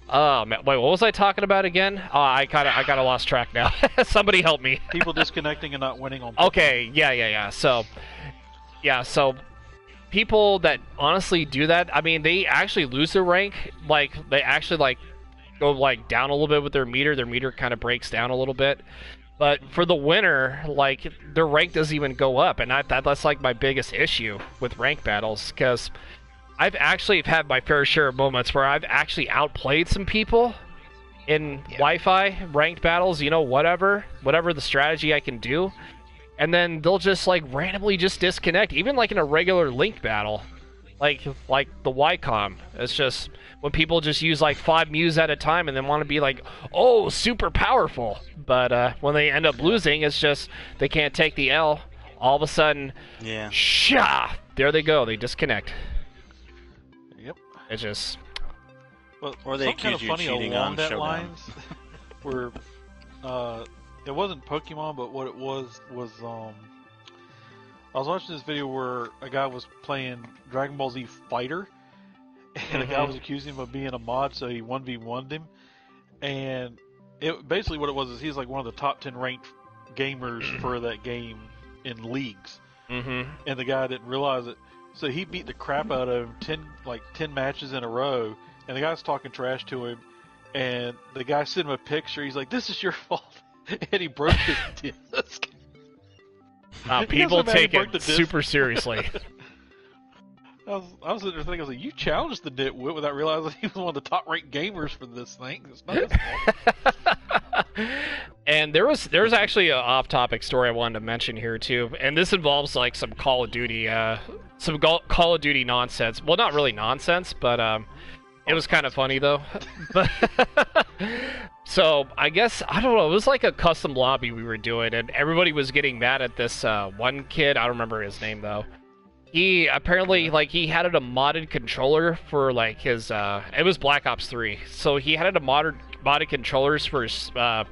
oh man, wait, what was I talking about again? Oh, I kind of lost track now. Somebody help me. People disconnecting and not winning on. Okay, yeah. So people that honestly do that, I mean, they actually lose their rank. Like, they actually, like, go, like, down a little bit with their meter. Their meter kind of breaks down a little bit. But for the winner, like, their rank doesn't even go up. And that's, like, my biggest issue with rank battles. Because I've actually had my fair share of moments where I've actually outplayed some people in Wi-Fi ranked battles, you know, whatever the strategy I can do. And then they'll just, like, randomly just disconnect, even, like, in a regular Link battle. Like the Wycom. It's just when people just use, like, 5 Mews at a time and then want to be, like, oh, super powerful. But when they end up losing, it's just they can't take the L. All of a sudden, there they go. They disconnect. Yep. It's just... Well, or they kind of accuse you funny cheating along on that Showdown. lines, where it wasn't Pokemon, but what it was I was watching this video where a guy was playing Dragon Ball Z Fighter, and a guy was accusing him of being a mod, so he 1v1'd him, and basically what it was is he's like one of the top 10 ranked gamers for that game in leagues, and the guy didn't realize it, so he beat the crap out of him 10 matches in a row, and the guy's talking trash to him, and the guy sent him a picture. He's like, "This is your fault," and he broke his disc. People take it super seriously. I was sitting there thinking, I was like, you challenged the nitwit without realizing he was one of the top ranked gamers for this thing. It's not his fault. And there was actually an off-topic story I wanted to mention here too, and this involves like some Call of Duty nonsense. Well, not really nonsense, but it was kind of funny though. But so I guess, I don't know, it was like a custom lobby we were doing, and everybody was getting mad at this one kid. I don't remember his name though. He apparently, like, he had a modded controller for like his it was Black Ops 3, so he had a modded controllers for his yeah,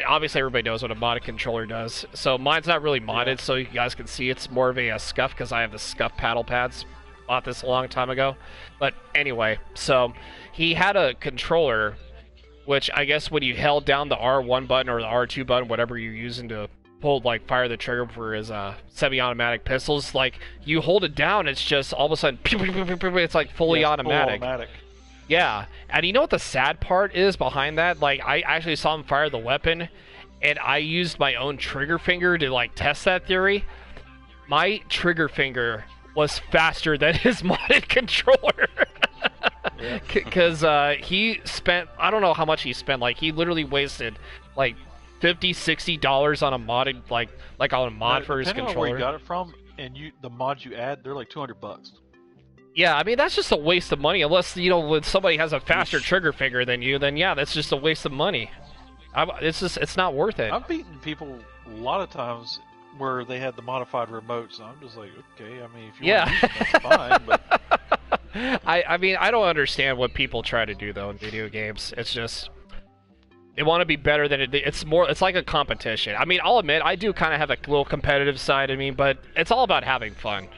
obviously everybody knows what a modded controller does. So mine's not really modded, so you guys can see it's more of a scuff, because I have the scuff paddle pads. Bought this a long time ago. But anyway, so he had a controller, which I guess when you held down the R1 button or the R2 button, whatever you're using to pull, like, fire the trigger for his semi-automatic pistols, like, you hold it down, it's just all of a sudden, it's like fully automatic. Full automatic. Yeah, and you know what the sad part is behind that? Like, I actually saw him fire the weapon, and I used my own trigger finger to, like, test that theory. My trigger finger was faster than his modded controller. Because he spent, I don't know how much he spent, like, he literally wasted, like, $50-$60 on a modded, like on a mod for his controller. controller. Where you got it from, and the mods you add, they're like $200. Yeah, I mean, that's just a waste of money, unless, you know, when somebody has a faster trigger finger than you, then yeah, that's just a waste of money. It's not worth it. I've beaten people a lot of times where they had the modified remote, so I'm just like, okay, I mean, if you want to use them, that's fine, but... I mean, I don't understand what people try to do, though, in video games. It's just... They want to be better than it. It's like a competition. I mean, I'll admit, I do kind of have a little competitive side of me, but it's all about having fun.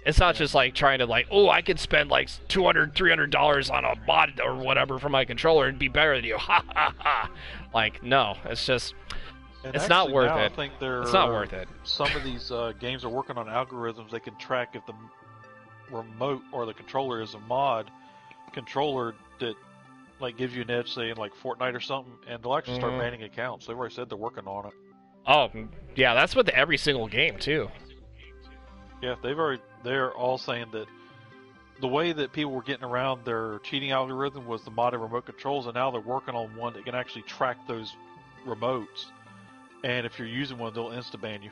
It's not just like trying to like, oh, I could spend like $200, $300 on a mod or whatever for my controller and be better than you. Ha ha ha. Like, no, it's just, And it's not actually worth now it. I think there It's not are- worth it. Some of these games are working on algorithms that can track if the remote or the controller is a mod controller that like gives you an edge, say in like Fortnite or something, and they'll actually start banning accounts. They've already said they're working on it. Oh, yeah, that's with every single game too. Yeah, they're all saying that the way that people were getting around their cheating algorithm was the modded remote controls, and now they're working on one that can actually track those remotes. And if you're using one, they'll insta-ban you.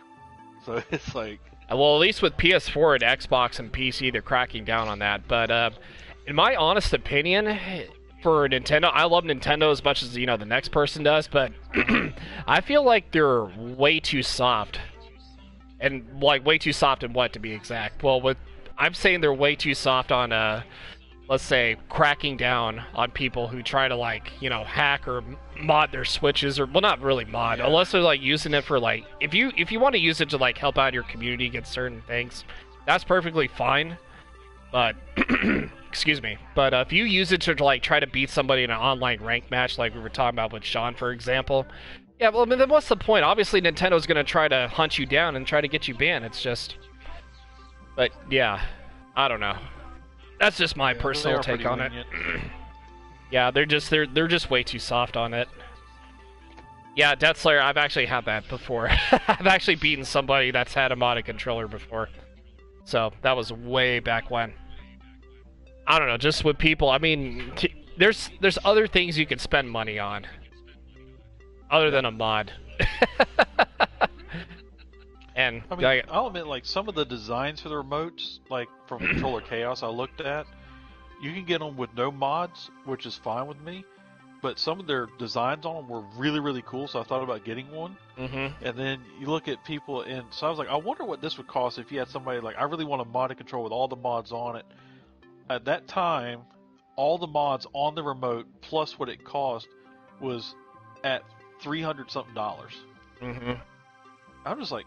So it's like... Well, at least with PS4 and Xbox and PC, they're cracking down on that. But in my honest opinion, for Nintendo, I love Nintendo as much as, the next person does, but I feel like they're way too soft. And, like, way too soft in what, to be exact? Well, I'm saying they're way too soft on, let's say, cracking down on people who try to, like, hack or mod their Switches, or, well, not really mod, unless they're, like, using it for, like, if you want to use it to, like, help out your community get certain things, that's perfectly fine, but, excuse me, but if you use it to, like, try to beat somebody in an online rank match, like we were talking about with Sean, for example, yeah, well, I mean, then what's the point? Obviously, Nintendo's going to try to hunt you down and try to get you banned. It's just... But, yeah, I don't know. That's just my personal take on it. Yeah, they're just way too soft on it. Yeah, Death Slayer, I've actually had that before. I've actually beaten somebody that's had a modded controller before. So, that was way back when. I don't know, just with people, I mean, there's other things you can spend money on. Other than a mod. And I mean, I'll admit, like, some of the designs for the remotes, like, from Controller Chaos I looked at, you can get them with no mods, which is fine with me, but some of their designs on them were really, really cool, so I thought about getting one. And then you look at people, and so I was like, I wonder what this would cost if you had somebody like, I really want a modded controller with all the mods on it. At that time, all the mods on the remote, plus what it cost, was at $300-something. I'm just like,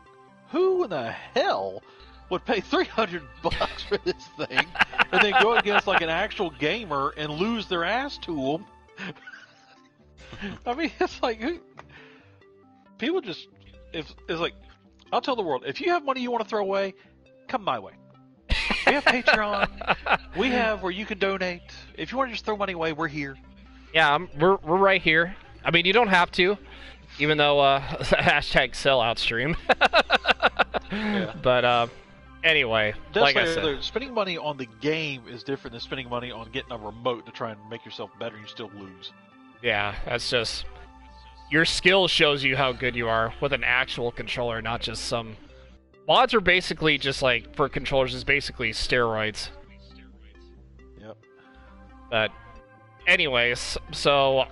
who in the hell would pay $300 for this thing and then go against like an actual gamer and lose their ass to them? I mean, it's like people just it's like, I'll tell the world, if you have money you want to throw away, come my way. We have Patreon. We have where you can donate. If you want to just throw money away, we're here. Yeah, we're right here. I mean, you don't have to, even though hashtag sellout stream. Yeah. But anyway, like I said, spending money on the game is different than spending money on getting a remote to try and make yourself better. And you still lose. Yeah, that's just your skill shows you how good you are with an actual controller, not just some. Mods are basically just like, for controllers, is basically steroids. Yep. But anyways, so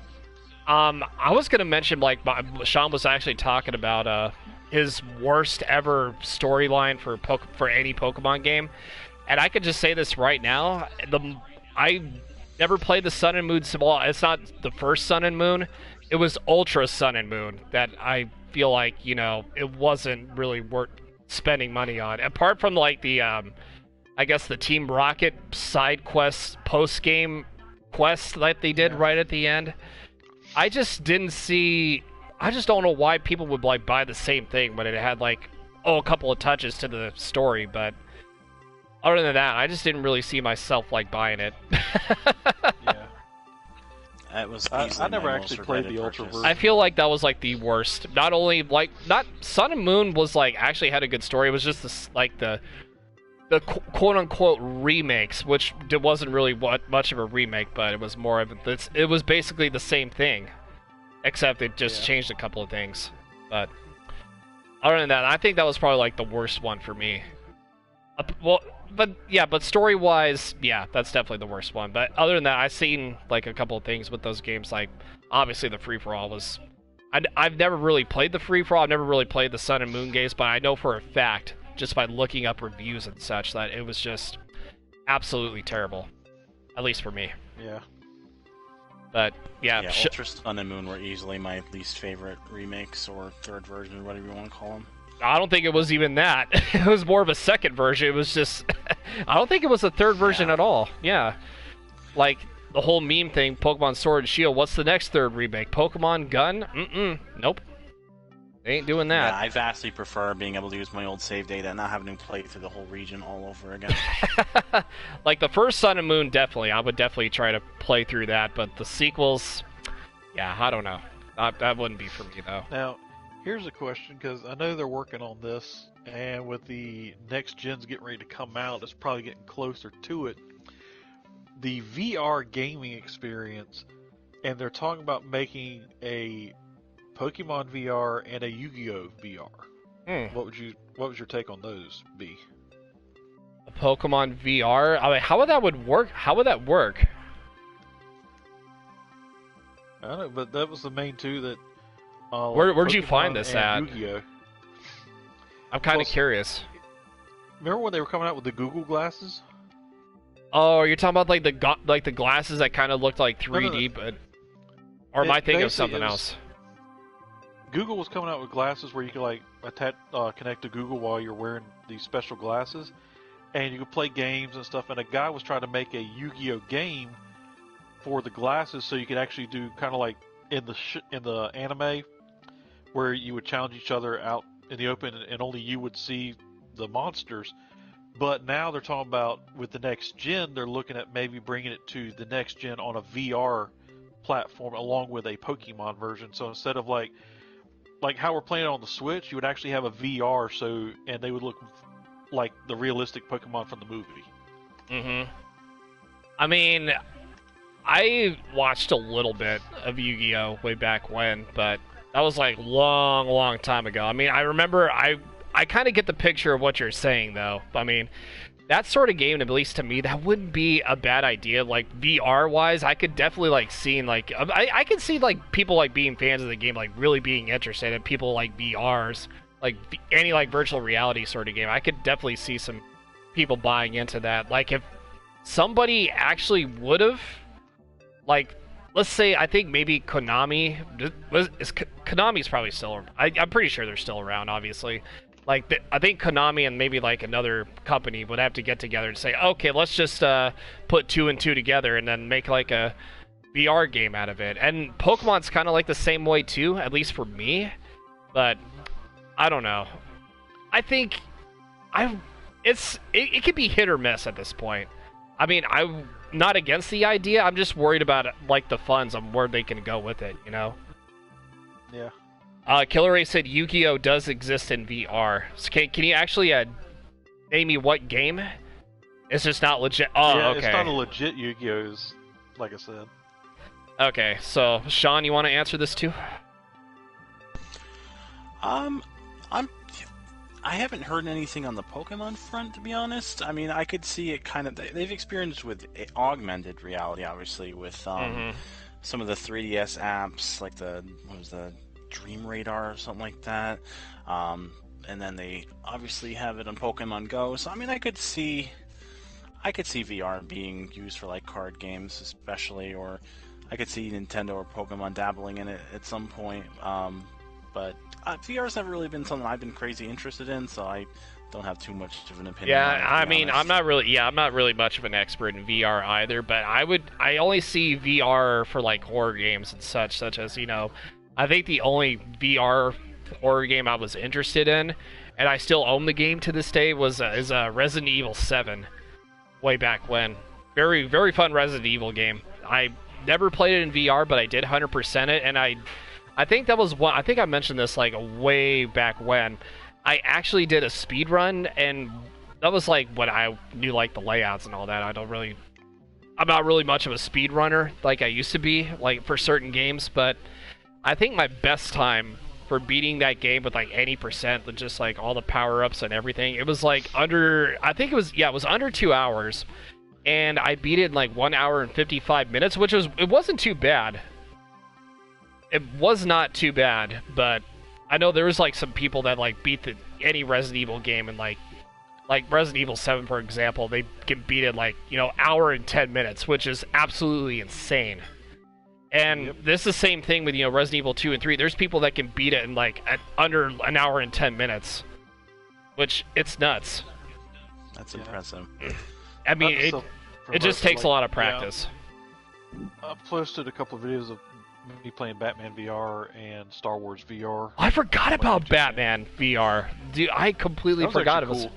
I was gonna mention, like, Sean was actually talking about his worst ever storyline for any Pokemon game, and I could just say this right now: I never played the Sun and Moon. Well, it's not the first Sun and Moon; it was Ultra Sun and Moon that I feel like it wasn't really worth spending money on. Apart from like the I guess the Team Rocket side quest post game quest that they did right at the end. I just don't know why people would like buy the same thing when it had like a couple of touches to the story, but other than that, I just didn't really see myself like buying it. Yeah. It was I never actually played the Ultra version. I feel like that was like the worst. Not only like Sun and Moon was like actually had a good story. It was just the quote unquote remakes, which wasn't really much of a remake, but it was more of it was basically the same thing, except it just changed a couple of things. But other than that, I think that was probably like the worst one for me. But story-wise, yeah, that's definitely the worst one. But other than that, I've seen like a couple of things with those games. Like obviously the free-for-all was. I've never really played the free-for-all. I've never really played the Sun and Moon games, but I know for a fact, just by looking up reviews and such, that it was just absolutely terrible. At least for me. Yeah. But yeah, Ultra Sun and Moon were easily my least favorite remakes or third version, or whatever you want to call them. I don't think it was even that. It was more of a second version. It was just... I don't think it was a third version at all. Yeah. Like, the whole meme thing, Pokemon Sword and Shield, what's the next third remake? Pokemon Gun? Nope. They ain't doing that. Yeah, I vastly prefer being able to use my old save data and not having to play through the whole region all over again. Like, the first Sun and Moon, definitely. I would definitely try to play through that, but the sequels... Yeah, I don't know. That wouldn't be for me, though. Now, here's a question, because I know they're working on this, and with the next gens getting ready to come out, it's probably getting closer to it. The VR gaming experience, and they're talking about making a Pokemon VR and a Yu-Gi-Oh VR. What was your take on those be? A Pokemon VR? I mean, how would that work? How would that work? I don't know, but that was the main two that. Where'd you find this at? Yu-Gi-Oh. I'm kind of curious. Remember when they were coming out with the Google glasses? Oh, you're talking about like the glasses that kind of looked like 3D, but or am I thinking of something else? Google was coming out with glasses where you could like connect to Google while you're wearing these special glasses, and you could play games and stuff. And a guy was trying to make a Yu-Gi-Oh game for the glasses, so you could actually do kind of like in the anime, where you would challenge each other out in the open, and only you would see the monsters. But now they're talking about with the next gen, they're looking at maybe bringing it to the next gen on a VR platform along with a Pokemon version. So instead of like how we're playing on the Switch, you would actually have a VR, and they would look like the realistic Pokemon from the movie. I mean, I watched a little bit of Yu-Gi-Oh! Way back when, but that was like long time ago. I mean, I remember I kind of get the picture of what you're saying, though. I mean, that sort of game, at least to me, that wouldn't be a bad idea. Like, VR-wise, I could definitely, like, I could see, like, people, like, being fans of the game, like, really being interested in people, like, VRs, like, any, like, virtual reality sort of game. I could definitely see some people buying into that. Like, if somebody actually would have, like, let's say, I think maybe Konami, Konami's probably still, I'm pretty sure they're still around, obviously. Like, I think Konami and maybe, like, another company would have to get together and say, okay, let's just put 2 and 2 together and then make, like, a VR game out of it. And Pokemon's kind of like the same way, too, at least for me. But, I don't know. I think it could be hit or miss at this point. I mean, I'm not against the idea. I'm just worried about, like, the funds on where they can go with it, you know? Yeah. Killer Ray said Yu-Gi-Oh! Does exist in VR. So can you actually name me what game? It's just not legit. Oh, yeah, okay. It's not a legit Yu-Gi-Oh! Like I said. Okay, so Sean, you want to answer this too? I haven't heard anything on the Pokemon front, to be honest. I mean, I could see it kind of. They've experienced with augmented reality, obviously, with some of the 3DS apps, like the Dream Radar or something like that. And then they obviously have it on Pokemon Go. So I mean, I could see VR being used for like card games, especially, or I could see Nintendo or Pokemon dabbling in it at some point. But VR's never really been something I've been crazy interested in, so I don't have too much of an opinion. Yeah, on it, I mean, honest. I'm not really much of an expert in VR either, but I only see VR for like horror games and such as, you know, I think the only VR horror game I was interested in, and I still own the game to this day, is Resident Evil 7, way back when. Very, very fun Resident Evil game. I never played it in VR, but I did 100% it, and I think that was one. I think I mentioned this like way back when. I actually did a speed run, and that was like when I knew like the layouts and all that. I'm not really much of a speed runner like I used to be, like for certain games. But I think my best time for beating that game with like any percent, with just like all the power ups and everything, it was like under. I think it was under 2 hours, and I beat it in like 1 hour and 55 minutes, it wasn't too bad. It was not too bad, but I know there was like some people that like beat any Resident Evil game in like Resident Evil 7, for example. They can beat it like, you know, hour and 10 minutes, which is absolutely insane. And this is the same thing with Resident Evil 2 and 3. There's people that can beat it in like under an hour and 10 minutes, which it's nuts. That's impressive. I mean, it just takes a lot of practice. I've posted a couple of videos of me playing Batman VR and Star Wars VR. I forgot about Batman VR. Dude, I completely forgot it was. Cool.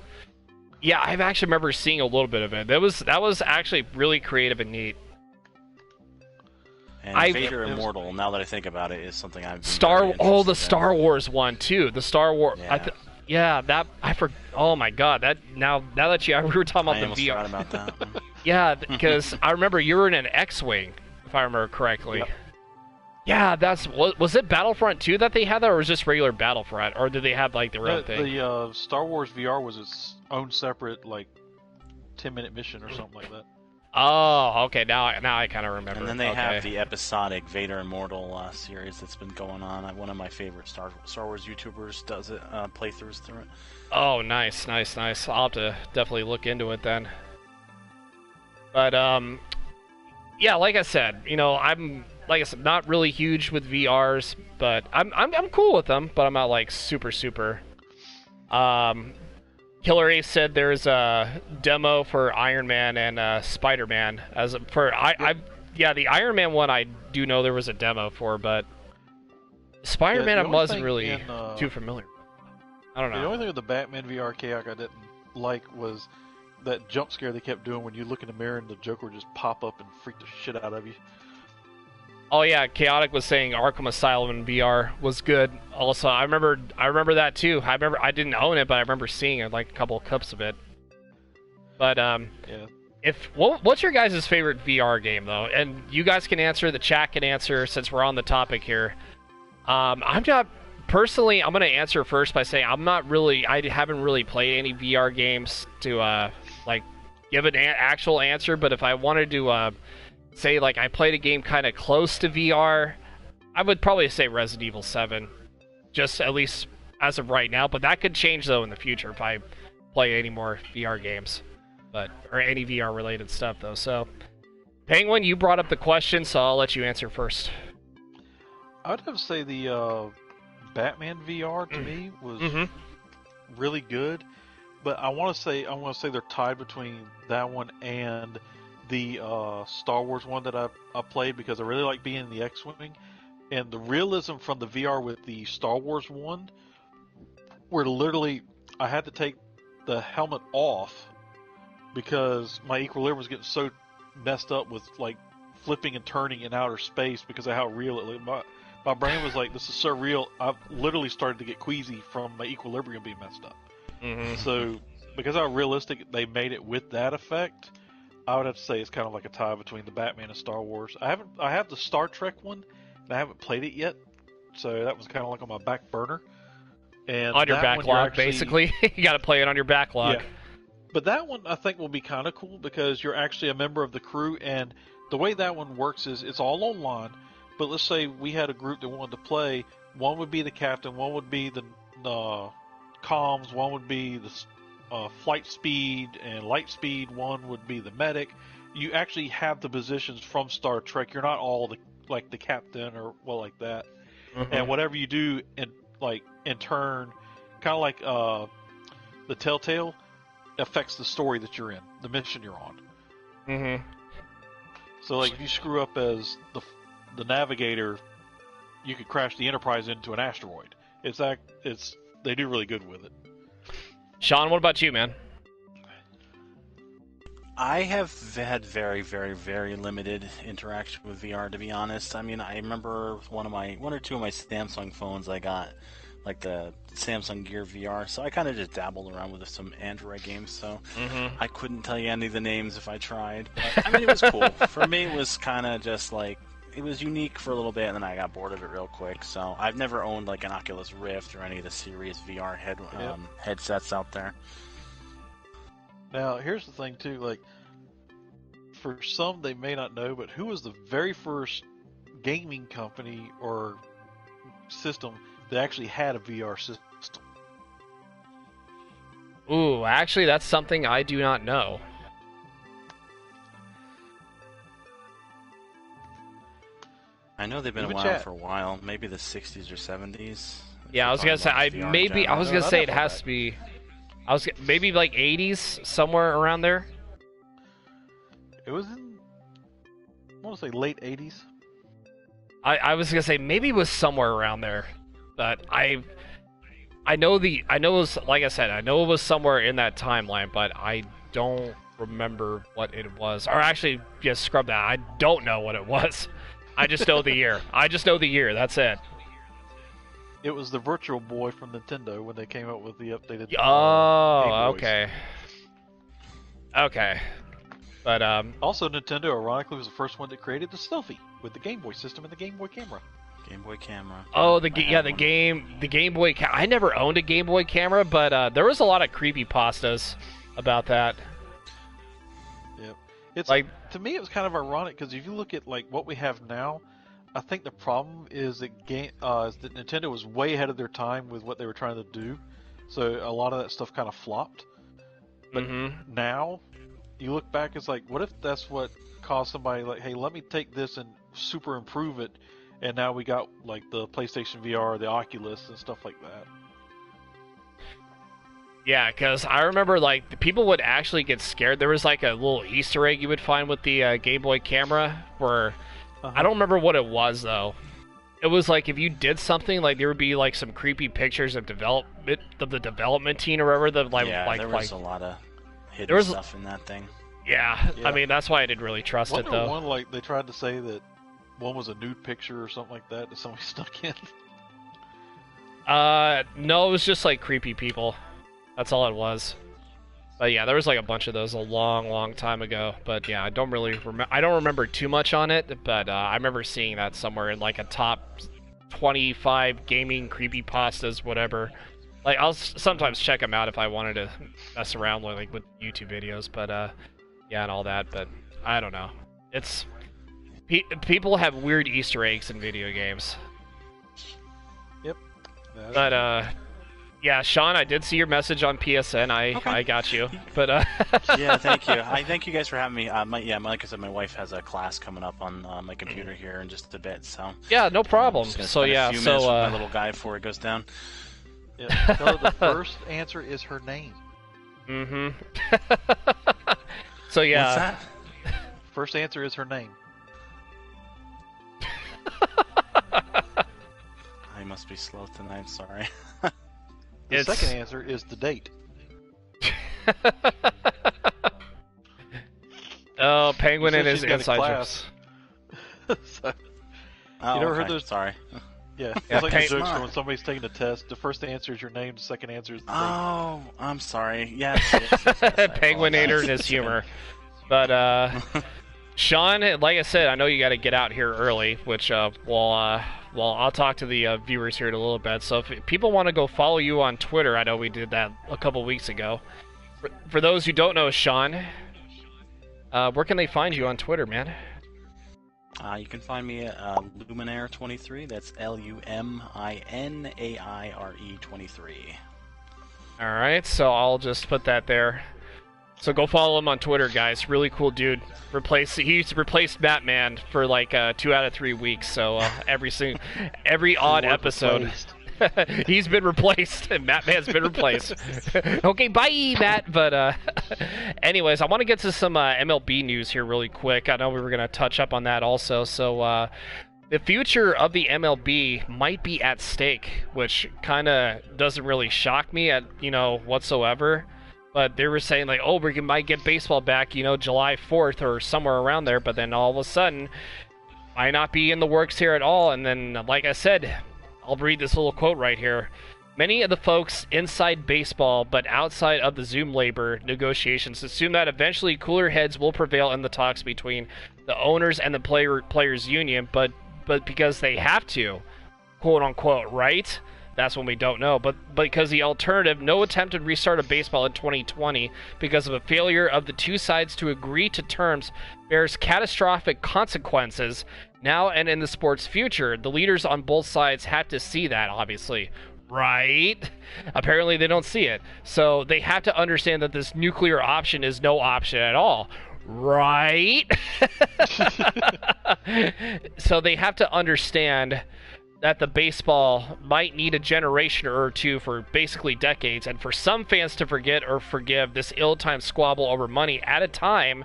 Yeah, I actually remember seeing a little bit of it. That was actually really creative and neat. And Vader Immortal, now that I think about it, is something I've been the Star Wars one too. The Star Wars. Yeah. Oh my god, now that we were talking about the VR. I almost forgot about that. Yeah, because I remember you were in an X-wing, if I remember correctly. Yep. Yeah, was it Battlefront 2 that they had that, or was it just regular Battlefront, or did they have like their own thing? The Star Wars VR was its own separate 10-minute mission or something like that. Oh, okay. Now I kind of remember. And then they have the episodic Vader Immortal series that's been going on. One of my favorite Star Wars YouTubers does it, playthroughs through it. Oh, nice. I'll have to definitely look into it then. But yeah, like I said, I'm not really huge with VRs, but I'm cool with them. But I'm not like super. Killer Ace said there's a demo for Iron Man and Spider-Man. The Iron Man one I do know there was a demo for, but Spider-Man I wasn't really too familiar with. I don't know. The only thing with the Batman VR Chaos I didn't like was that jump scare they kept doing when you look in the mirror and the Joker would just pop up and freak the shit out of you. Oh yeah, Chaotic was saying Arkham Asylum in VR was good. Also, I remember that too. I didn't own it, but I remember seeing it, like a couple of clips of it. But yeah. What's your guys' favorite VR game though? And you guys can answer, the chat can answer since we're on the topic here. I'm not personally. I'm gonna answer first by saying I haven't really played any VR games to give an actual answer. But if I wanted to say I played a game kind of close to VR, I would probably say Resident Evil 7, just at least as of right now. But that could change though in the future if I play any more VR games, or any VR related stuff though. So, Penguin, you brought up the question, so I'll let you answer first. I would have to say the Batman VR to me was really good, but I want to say they're tied between that one and the Star Wars one that I played, because I really like being in the X-Wing, and the realism from the VR with the Star Wars one, where literally I had to take the helmet off because my equilibrium was getting so messed up with flipping and turning in outer space because of how real it looked. My brain was like, this is so real. I literally started to get queasy from my equilibrium being messed up. So because how realistic they made it with that effect, I would have to say it's kind of like a tie between the Batman and Star Wars. I have the Star Trek one, and I haven't played it yet, so that was kind of like on my back burner. And on your backlog, basically. You got to play it on your backlog. Yeah. But that one I think will be kind of cool because you're actually a member of the crew, and the way that one works is it's all online. But let's say we had a group that wanted to play. One would be the captain, one would be the comms, one would be the flight speed and light speed, one would be the medic. You actually have the positions from Star Trek. You're not all the captain or like that. And whatever you do in turn, kind of like the Telltale, affects the story that you're in, the mission you're on. So if you screw up as the navigator, you could crash the Enterprise into an asteroid. They do really good with it. Sean, what about you, man? I have had very, very, very limited interaction with VR, to be honest. I mean, I remember one or two of my Samsung phones I got, like the Samsung Gear VR, so I kind of just dabbled around with some Android games, so I couldn't tell you any of the names if I tried. But, I mean, it was cool. For me, it was kind of just it was unique for a little bit, and then I got bored of it real quick. So I've never owned an Oculus Rift or any of the serious VR headsets out there. Now, here's the thing too. For some, they may not know, but who was the very first gaming company or system that actually had a VR system? Ooh, actually, that's something I do not know. I know they've been Leave a around chat. for a while. Maybe the 60s or 70s. Yeah, I was gonna say I was gonna No, say it not has back. to be. Maybe like 80s, somewhere around there. It was in, I want to say late 80s. I was gonna say maybe it was somewhere around there, but I know it was, like I said, I know it was somewhere in that timeline, but I don't remember what it was. Or actually, just scrub that. I don't know what it was. I just know the year. That's it. It was the Virtual Boy from Nintendo when they came out with the updated. Oh, Game Boys. okay. Okay. But Also, Nintendo ironically was the first one that created the selfie with the Game Boy system and the Game Boy camera. Game Boy camera. oh, I the had one. Game Boy. I never owned a Game Boy camera, but there was a lot of creepypastas about that. Yep. It's Like- to me, it was kind of ironic because if you look at like what we have now, I think the problem is that is that Nintendo was way ahead of their time with what they were trying to do, so a lot of that stuff kind of flopped. But Mm-hmm. now, you look back, it's like, what if that's what caused somebody like, hey, let me take this and super improve it, and now we got like the PlayStation VR, the Oculus, and stuff like that. Yeah, because I remember like the people would actually get scared. There was like a little Easter egg you would find with the Game Boy camera where I don't remember what it was though. It was like if you did something, like there would be like some creepy pictures of the development team or whatever. There was a lot of hidden there was- stuff in that thing. Yeah, Yeah. I mean that's why I didn't really trust Wasn't it there though. one like they tried to say that one was a nude picture or something like that somebody stuck in? No, it was just like creepy people. That's all it was. But yeah, there was like a bunch of those a long time ago. But yeah, I don't really I don't remember too much on it. But I remember seeing that somewhere in like a top 25 gaming creepypastas, whatever. Like I'll sometimes check them out if I wanted to mess around like with YouTube videos. But yeah, and all that. But I don't know. It's people have weird Easter eggs in video games. But yeah, Sean, I did see your message on PSN. I got you. But Yeah, thank you. I thank you guys for having me. Like I said, my wife has a class coming up on my computer here in just a bit, so. yeah, no problem. I'm just gonna So spend yeah, a few minutes so with my little guy before it goes down. Yeah, tell her the first answer is her name. so yeah. What's that? First answer is her name. I must be slow tonight. Sorry. The It's- second answer is the date. Oh, Penguin She and said his she's got a inside class. jokes. So, Oh, never heard okay. those- Sorry. yeah, Yeah, it's like Peng- a joke when somebody's taking a test. The first answer is your name. The second answer is the date. Oh, I'm sorry. Yes. I Penguinator apologize. and his humor. But Sean, like I said, I know you got to get out here early, which well, I'll talk to the viewers here in a little bit. So if people want to go follow you on Twitter, I know we did that a couple weeks ago. For those who don't know Sean, where can they find you on Twitter, man? You can find me at Luminaire23. That's LUMINAIRE 23. All right, so I'll just put that there. So go follow him on Twitter, guys. Really cool dude. He's replaced Batman for like 2 out of 3 weeks. So every odd Word episode, replaced. he's been replaced. Batman's been replaced. Okay, bye, Matt. But anyways, I want to get to some MLB news here really quick. I know we were gonna touch up on that also. So the future of the MLB might be at stake, which kind of doesn't really shock me whatsoever. But they were saying like, oh, we might get baseball back, July 4th or somewhere around there. But then all of a sudden, might not be in the works here at all. And then, like I said, I'll read this little quote right here. Many of the folks inside baseball, but outside of the Zoom labor negotiations, assume that eventually cooler heads will prevail in the talks between the owners and the players union, but because they have to, quote unquote, right? That's when we don't know. But because the alternative, no attempted restart of baseball in 2020 because of a failure of the two sides to agree to terms bears catastrophic consequences now and in the sport's future. The leaders on both sides have to see that, obviously. Right? Apparently they don't see it. So they have to understand that this nuclear option is no option at all. Right? So they have to understand that the baseball might need a generation or two for basically decades, and for some fans to forget or forgive this ill-timed squabble over money at a time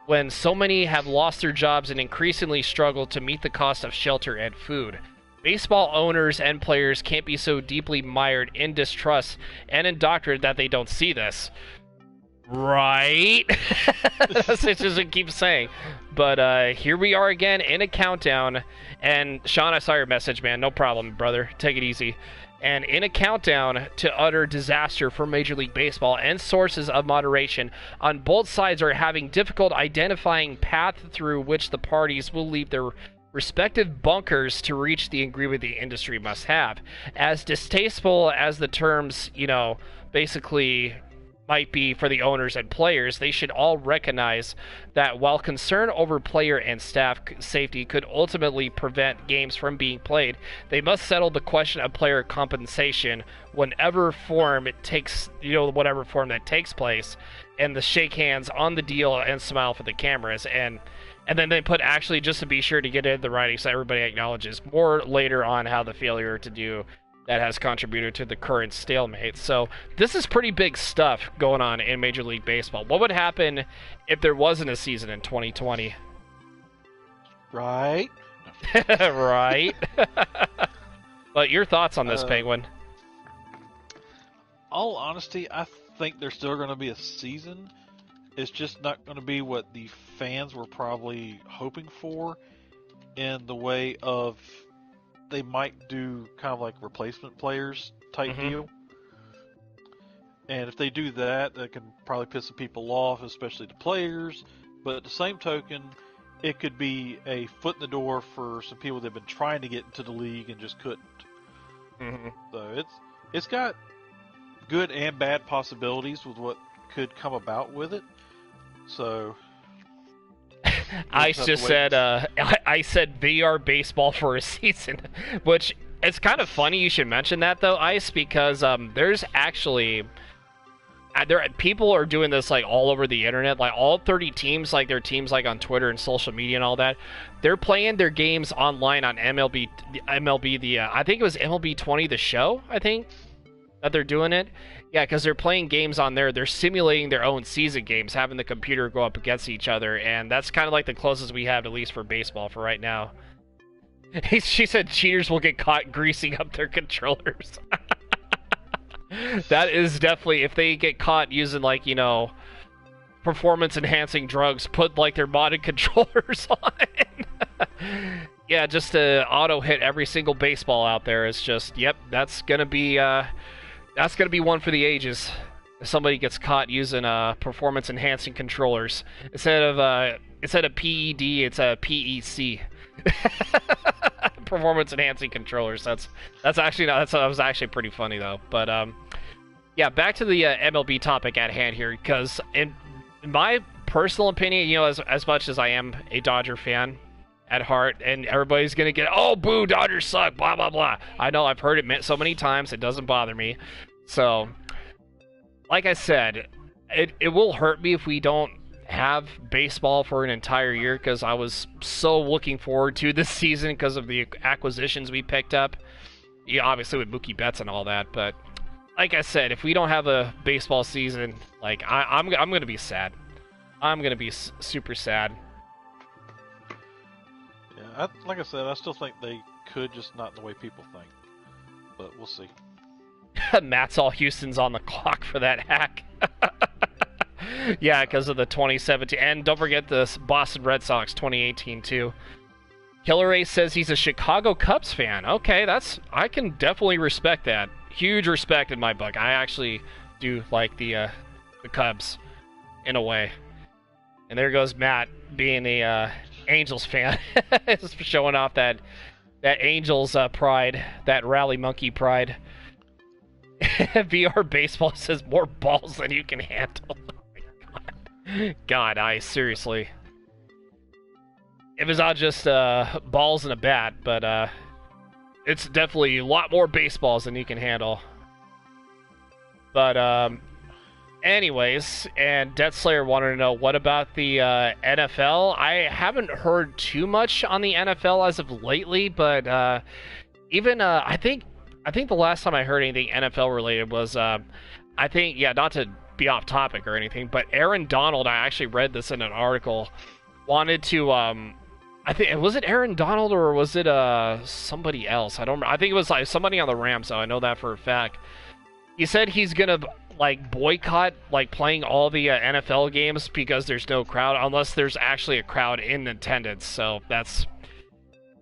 when so many have lost their jobs and increasingly struggle to meet the cost of shelter and food. Baseball owners and players can't be so deeply mired in distrust and indoctrinated that they don't see this. Right? That's just what keeps saying. But here we are again in a countdown. And Sean, I saw your message, man. No problem, brother. Take it easy. And in a countdown to utter disaster for Major League Baseball, and sources of moderation on both sides are having difficult identifying path through which the parties will leave their respective bunkers to reach the agreement the industry must have. As distasteful as the terms, basically might be for the owners and players, they should all recognize that while concern over player and staff safety could ultimately prevent games from being played, they must settle the question of player compensation whatever form it takes, whatever form that takes place, and the shake hands on the deal and smile for the cameras. And then they put, actually, just to be sure to get it in the writing so everybody acknowledges more later on how the failure to do that has contributed to the current stalemate. So this is pretty big stuff going on in Major League Baseball. What would happen if there wasn't a season in 2020? Right. Right. But your thoughts on this, Penguin? All honesty, I think there's still going to be a season. It's just not going to be what the fans were probably hoping for, in the way of they might do kind of like replacement players type deal. And if they do that, that can probably piss some people off, especially the players. But at the same token, it could be a foot in the door for some people that have been trying to get into the league and just couldn't. So it's got good and bad possibilities with what could come about with it. So Ice just said, I said VR baseball for a season, which it's kind of funny you should mention that though, Ice, because there's actually people are doing this like all over the internet, like all 30 teams, like their teams like on Twitter and social media and all that. They're playing their games online on MLB I think it was MLB 20 the show, I think, that they're doing it. Yeah, because they're playing games on there. They're simulating their own season games, having the computer go up against each other, and that's kind of like the closest we have, at least for baseball, for right now. She said cheaters will get caught greasing up their controllers. That is definitely, if they get caught using, like, performance-enhancing drugs, put, like, their modded controllers on. Yeah, just to auto-hit every single baseball out there is just, yep, that's gonna be one for the ages. If somebody gets caught using performance-enhancing controllers, instead of PED, it's a PEC. Performance-enhancing controllers. That was actually pretty funny though. But yeah, back to the MLB topic at hand here, because in my personal opinion, as much as I am a Dodger fan at heart, and everybody's gonna get, oh, boo, Dodgers suck, blah blah blah. I know, I've heard it so many times, it doesn't bother me. So, like I said, it will hurt me if we don't have baseball for an entire year, because I was so looking forward to this season because of the acquisitions we picked up. Yeah, obviously with Mookie Betts and all that, but like I said, if we don't have a baseball season, like I'm gonna be sad. I'm gonna be super sad. Yeah, like I said, I still think they could, just not the way people think. But we'll see. Matt's all Houston's on the clock for that hack. Yeah, because of the 2017. And don't forget the Boston Red Sox 2018 too. Killer Ace says he's a Chicago Cubs fan. Okay, I can definitely respect that. Huge respect in my book. I actually do like the Cubs in a way. And there goes Matt being a Angels fan, showing off that Angels pride, that rally monkey pride. VR baseball says more balls than you can handle. Oh my God, I seriously. It was not just balls and a bat, but it's definitely a lot more baseballs than you can handle. But Anyways, and Death Slayer wanted to know, what about the NFL? I haven't heard too much on the NFL as of lately, but even I think the last time I heard anything NFL related was I think, yeah, not to be off topic or anything, but Aaron Donald, I actually read this in an article, wanted to I think, was it Aaron Donald or was it somebody else? I don't remember. I think it was like somebody on the Rams, so I know that for a fact. He said he's gonna like boycott like playing all the NFL games because there's no crowd, unless there's actually a crowd in attendance. So that's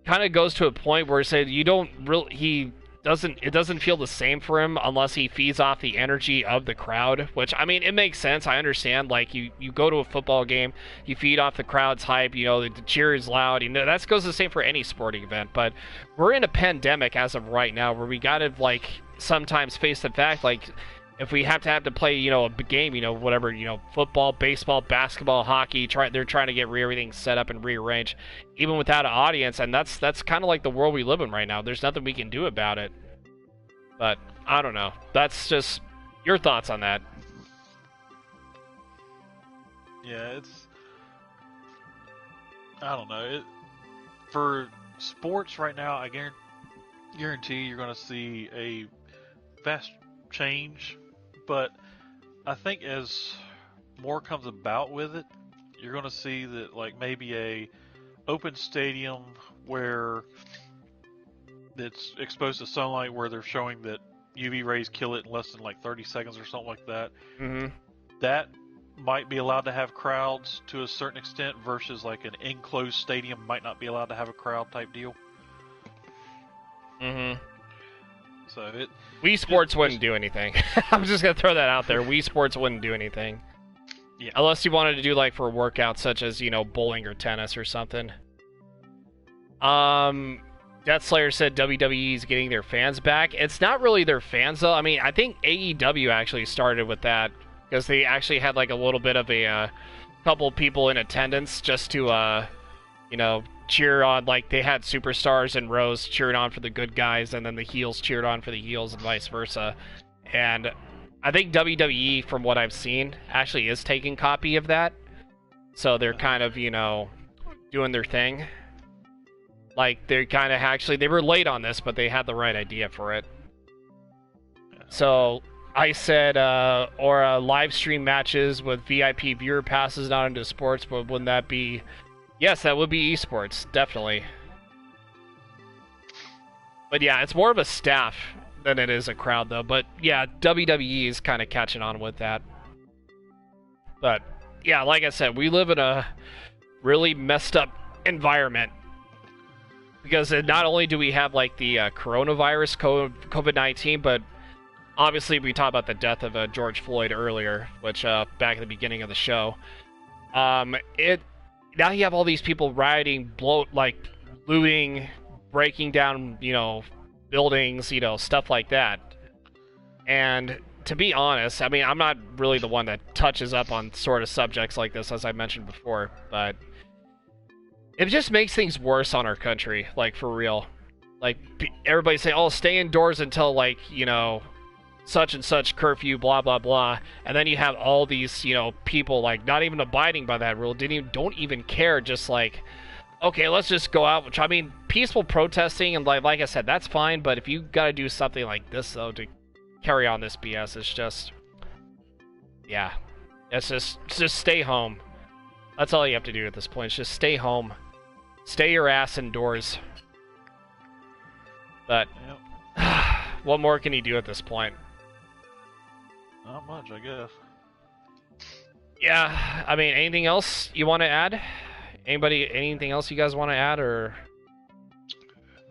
kind of goes to a point where he said you don't really it doesn't feel the same for him unless he feeds off the energy of the crowd, which, I mean, it makes sense. I understand, like, you go to a football game, you feed off the crowd's hype, you know, the cheer is loud, you know, that goes the same for any sporting event, but we're in a pandemic as of right now where we gotta, like, sometimes face the fact, like, if we have to play, you know, a game, you know, whatever, you know, football, baseball, basketball, hockey, they're trying to get everything set up and rearranged, even without an audience, and that's kind of like the world we live in right now. There's nothing we can do about it. But I don't know. That's just your thoughts on that. Yeah, I don't know. For sports right now, I guarantee you're going to see a vast change. But I think as more comes about with it, you're going to see that, like, maybe a open stadium where it's exposed to sunlight, where they're showing that UV rays kill it in less than like 30 seconds or something like that. Mm-hmm. That might be allowed to have crowds to a certain extent, versus like an enclosed stadium might not be allowed to have a crowd type deal. Mm-hmm. So Wii Sports wouldn't do anything. I'm just gonna throw that out there. Wii Sports wouldn't do anything. Yeah. Unless you wanted to do like for workouts such as, you know, bowling or tennis or something. Death Slayer said WWE is getting their fans back. It's not really their fans though. I mean, I think AEW actually started with that because they actually had like a little bit of a couple people in attendance just to you know, cheer on, like they had superstars and rows cheering on for the good guys, and then the heels cheered on for the heels and vice versa. And I think WWE, from what I've seen, actually is taking copy of that. So they're kind of, you know, doing their thing. Like, they're kind of actually, they were late on this, but they had the right idea for it. So I said, or live stream matches with VIP viewer passes not into sports, but wouldn't that be... Yes, that would be esports, definitely. But yeah, it's more of a staff than it is a crowd, though. But yeah, WWE is kind of catching on with that. But yeah, like I said, we live in a really messed up environment. Because not only do we have like the coronavirus, COVID-19, but obviously we talked about the death of George Floyd earlier, which back at the beginning of the show. Now you have all these people rioting, looting, breaking down, you know, buildings, you know, stuff like that. And to be honest, I mean, I'm not really the one that touches up on sort of subjects like this, as I mentioned before, but it just makes things worse on our country, like, for real. Like, everybody say, oh, stay indoors until, like, you know, such and such curfew, blah, blah, blah. And then you have all these, you know, people, like, not even abiding by that rule, don't even care, just like, okay, let's just go out. Which, I mean, peaceful protesting, and like I said, that's fine, but if you gotta do something like this, though, to carry on this BS, it's just, yeah. It's just stay home. That's all you have to do at this point, it's just stay home. Stay your ass indoors. But, yep. What more can you do at this point? Not much, I guess. Yeah, I mean, anything else you want to add? Anything else you guys want to add, or?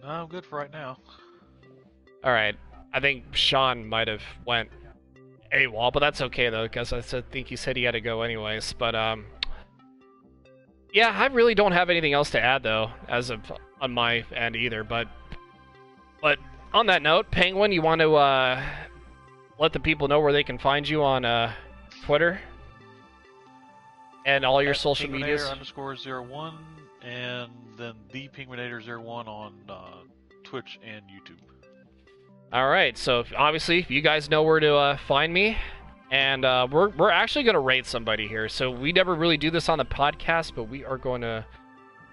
No, I'm good for right now. Alright, I think Sean might have went AWOL, but that's okay though, because I think he said he had to go anyways, but yeah, I really don't have anything else to add though, as of on my end either, but on that note, Penguin, you want to let the people know where they can find you on Twitter and all your social medias? _01 and then the Penguinator01 on Twitch and YouTube. Alright, so obviously you guys know where to find me, And we're actually going to rate somebody here. So we never really do this on the podcast, but we are going to...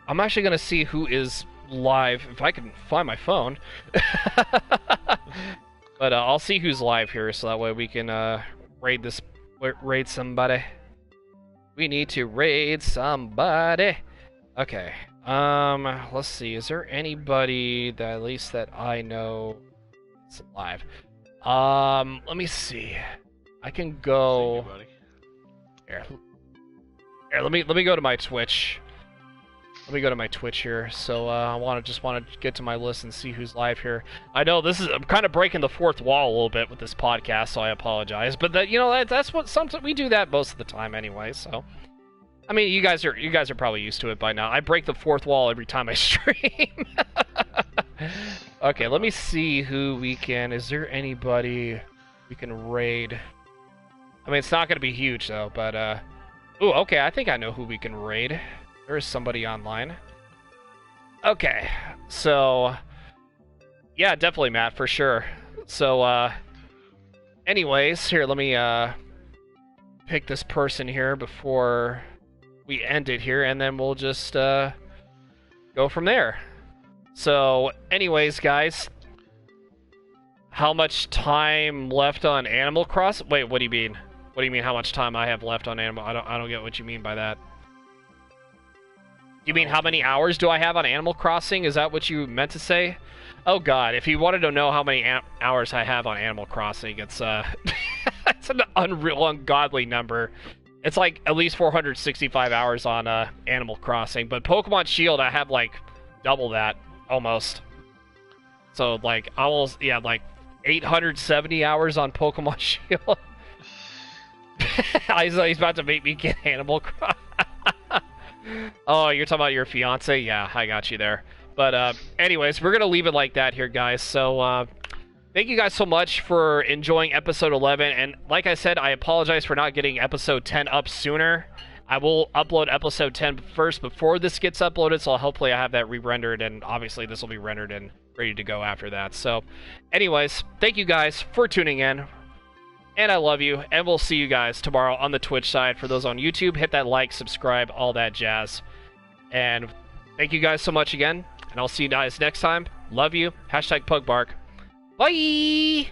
I'm actually going to see who is live, if I can find my phone. But I'll see who's live here, so that way we can raid somebody. We need to raid somebody. Okay. Let's see. Is there anybody that at least that I know is live? Let me see. I can go here. Let me go to my Twitch. Let me go to my Twitch here. So I just want to get to my list and see who's live here. I know I'm kind of breaking the fourth wall a little bit with this podcast, so I apologize. But that's what sometimes we do that most of the time anyway. So I mean, you guys are probably used to it by now. I break the fourth wall every time I stream. Okay, let me see who we can. Is there anybody we can raid? I mean, it's not going to be huge, though, but, ooh, okay, I think I know who we can raid. There is somebody online. Okay, so... Yeah, definitely, Matt, for sure. So, anyways, here, let me, pick this person here before we end it here, and then we'll just, go from there. So, anyways, guys... How much time left on Animal Crossing? Wait, what do you mean? What do you mean how much time I have left on Animal? I don't get what you mean by that. You mean how many hours do I have on Animal Crossing? Is that what you meant to say? Oh god, if you wanted to know how many hours I have on Animal Crossing, it's it's an unreal, ungodly number. It's like at least 465 hours on Animal Crossing, but Pokemon Shield I have like double that almost. So like almost, yeah, like 870 hours on Pokemon Shield. He's about to make me get Animal Crossing. Oh, you're talking about your fiance? Yeah, I got you there. But anyways, we're going to leave it like that here, guys. So thank you guys so much for enjoying episode 11. And like I said, I apologize for not getting episode 10 up sooner. I will upload episode 10 first before this gets uploaded, so hopefully I have that re-rendered, and obviously this will be rendered and ready to go after that. So anyways, thank you guys for tuning in, and I love you, and we'll see you guys tomorrow on the Twitch side. For those on YouTube, hit that like, subscribe, all that jazz. And thank you guys so much again, and I'll see you guys next time. Love you. #PugBark. Bye!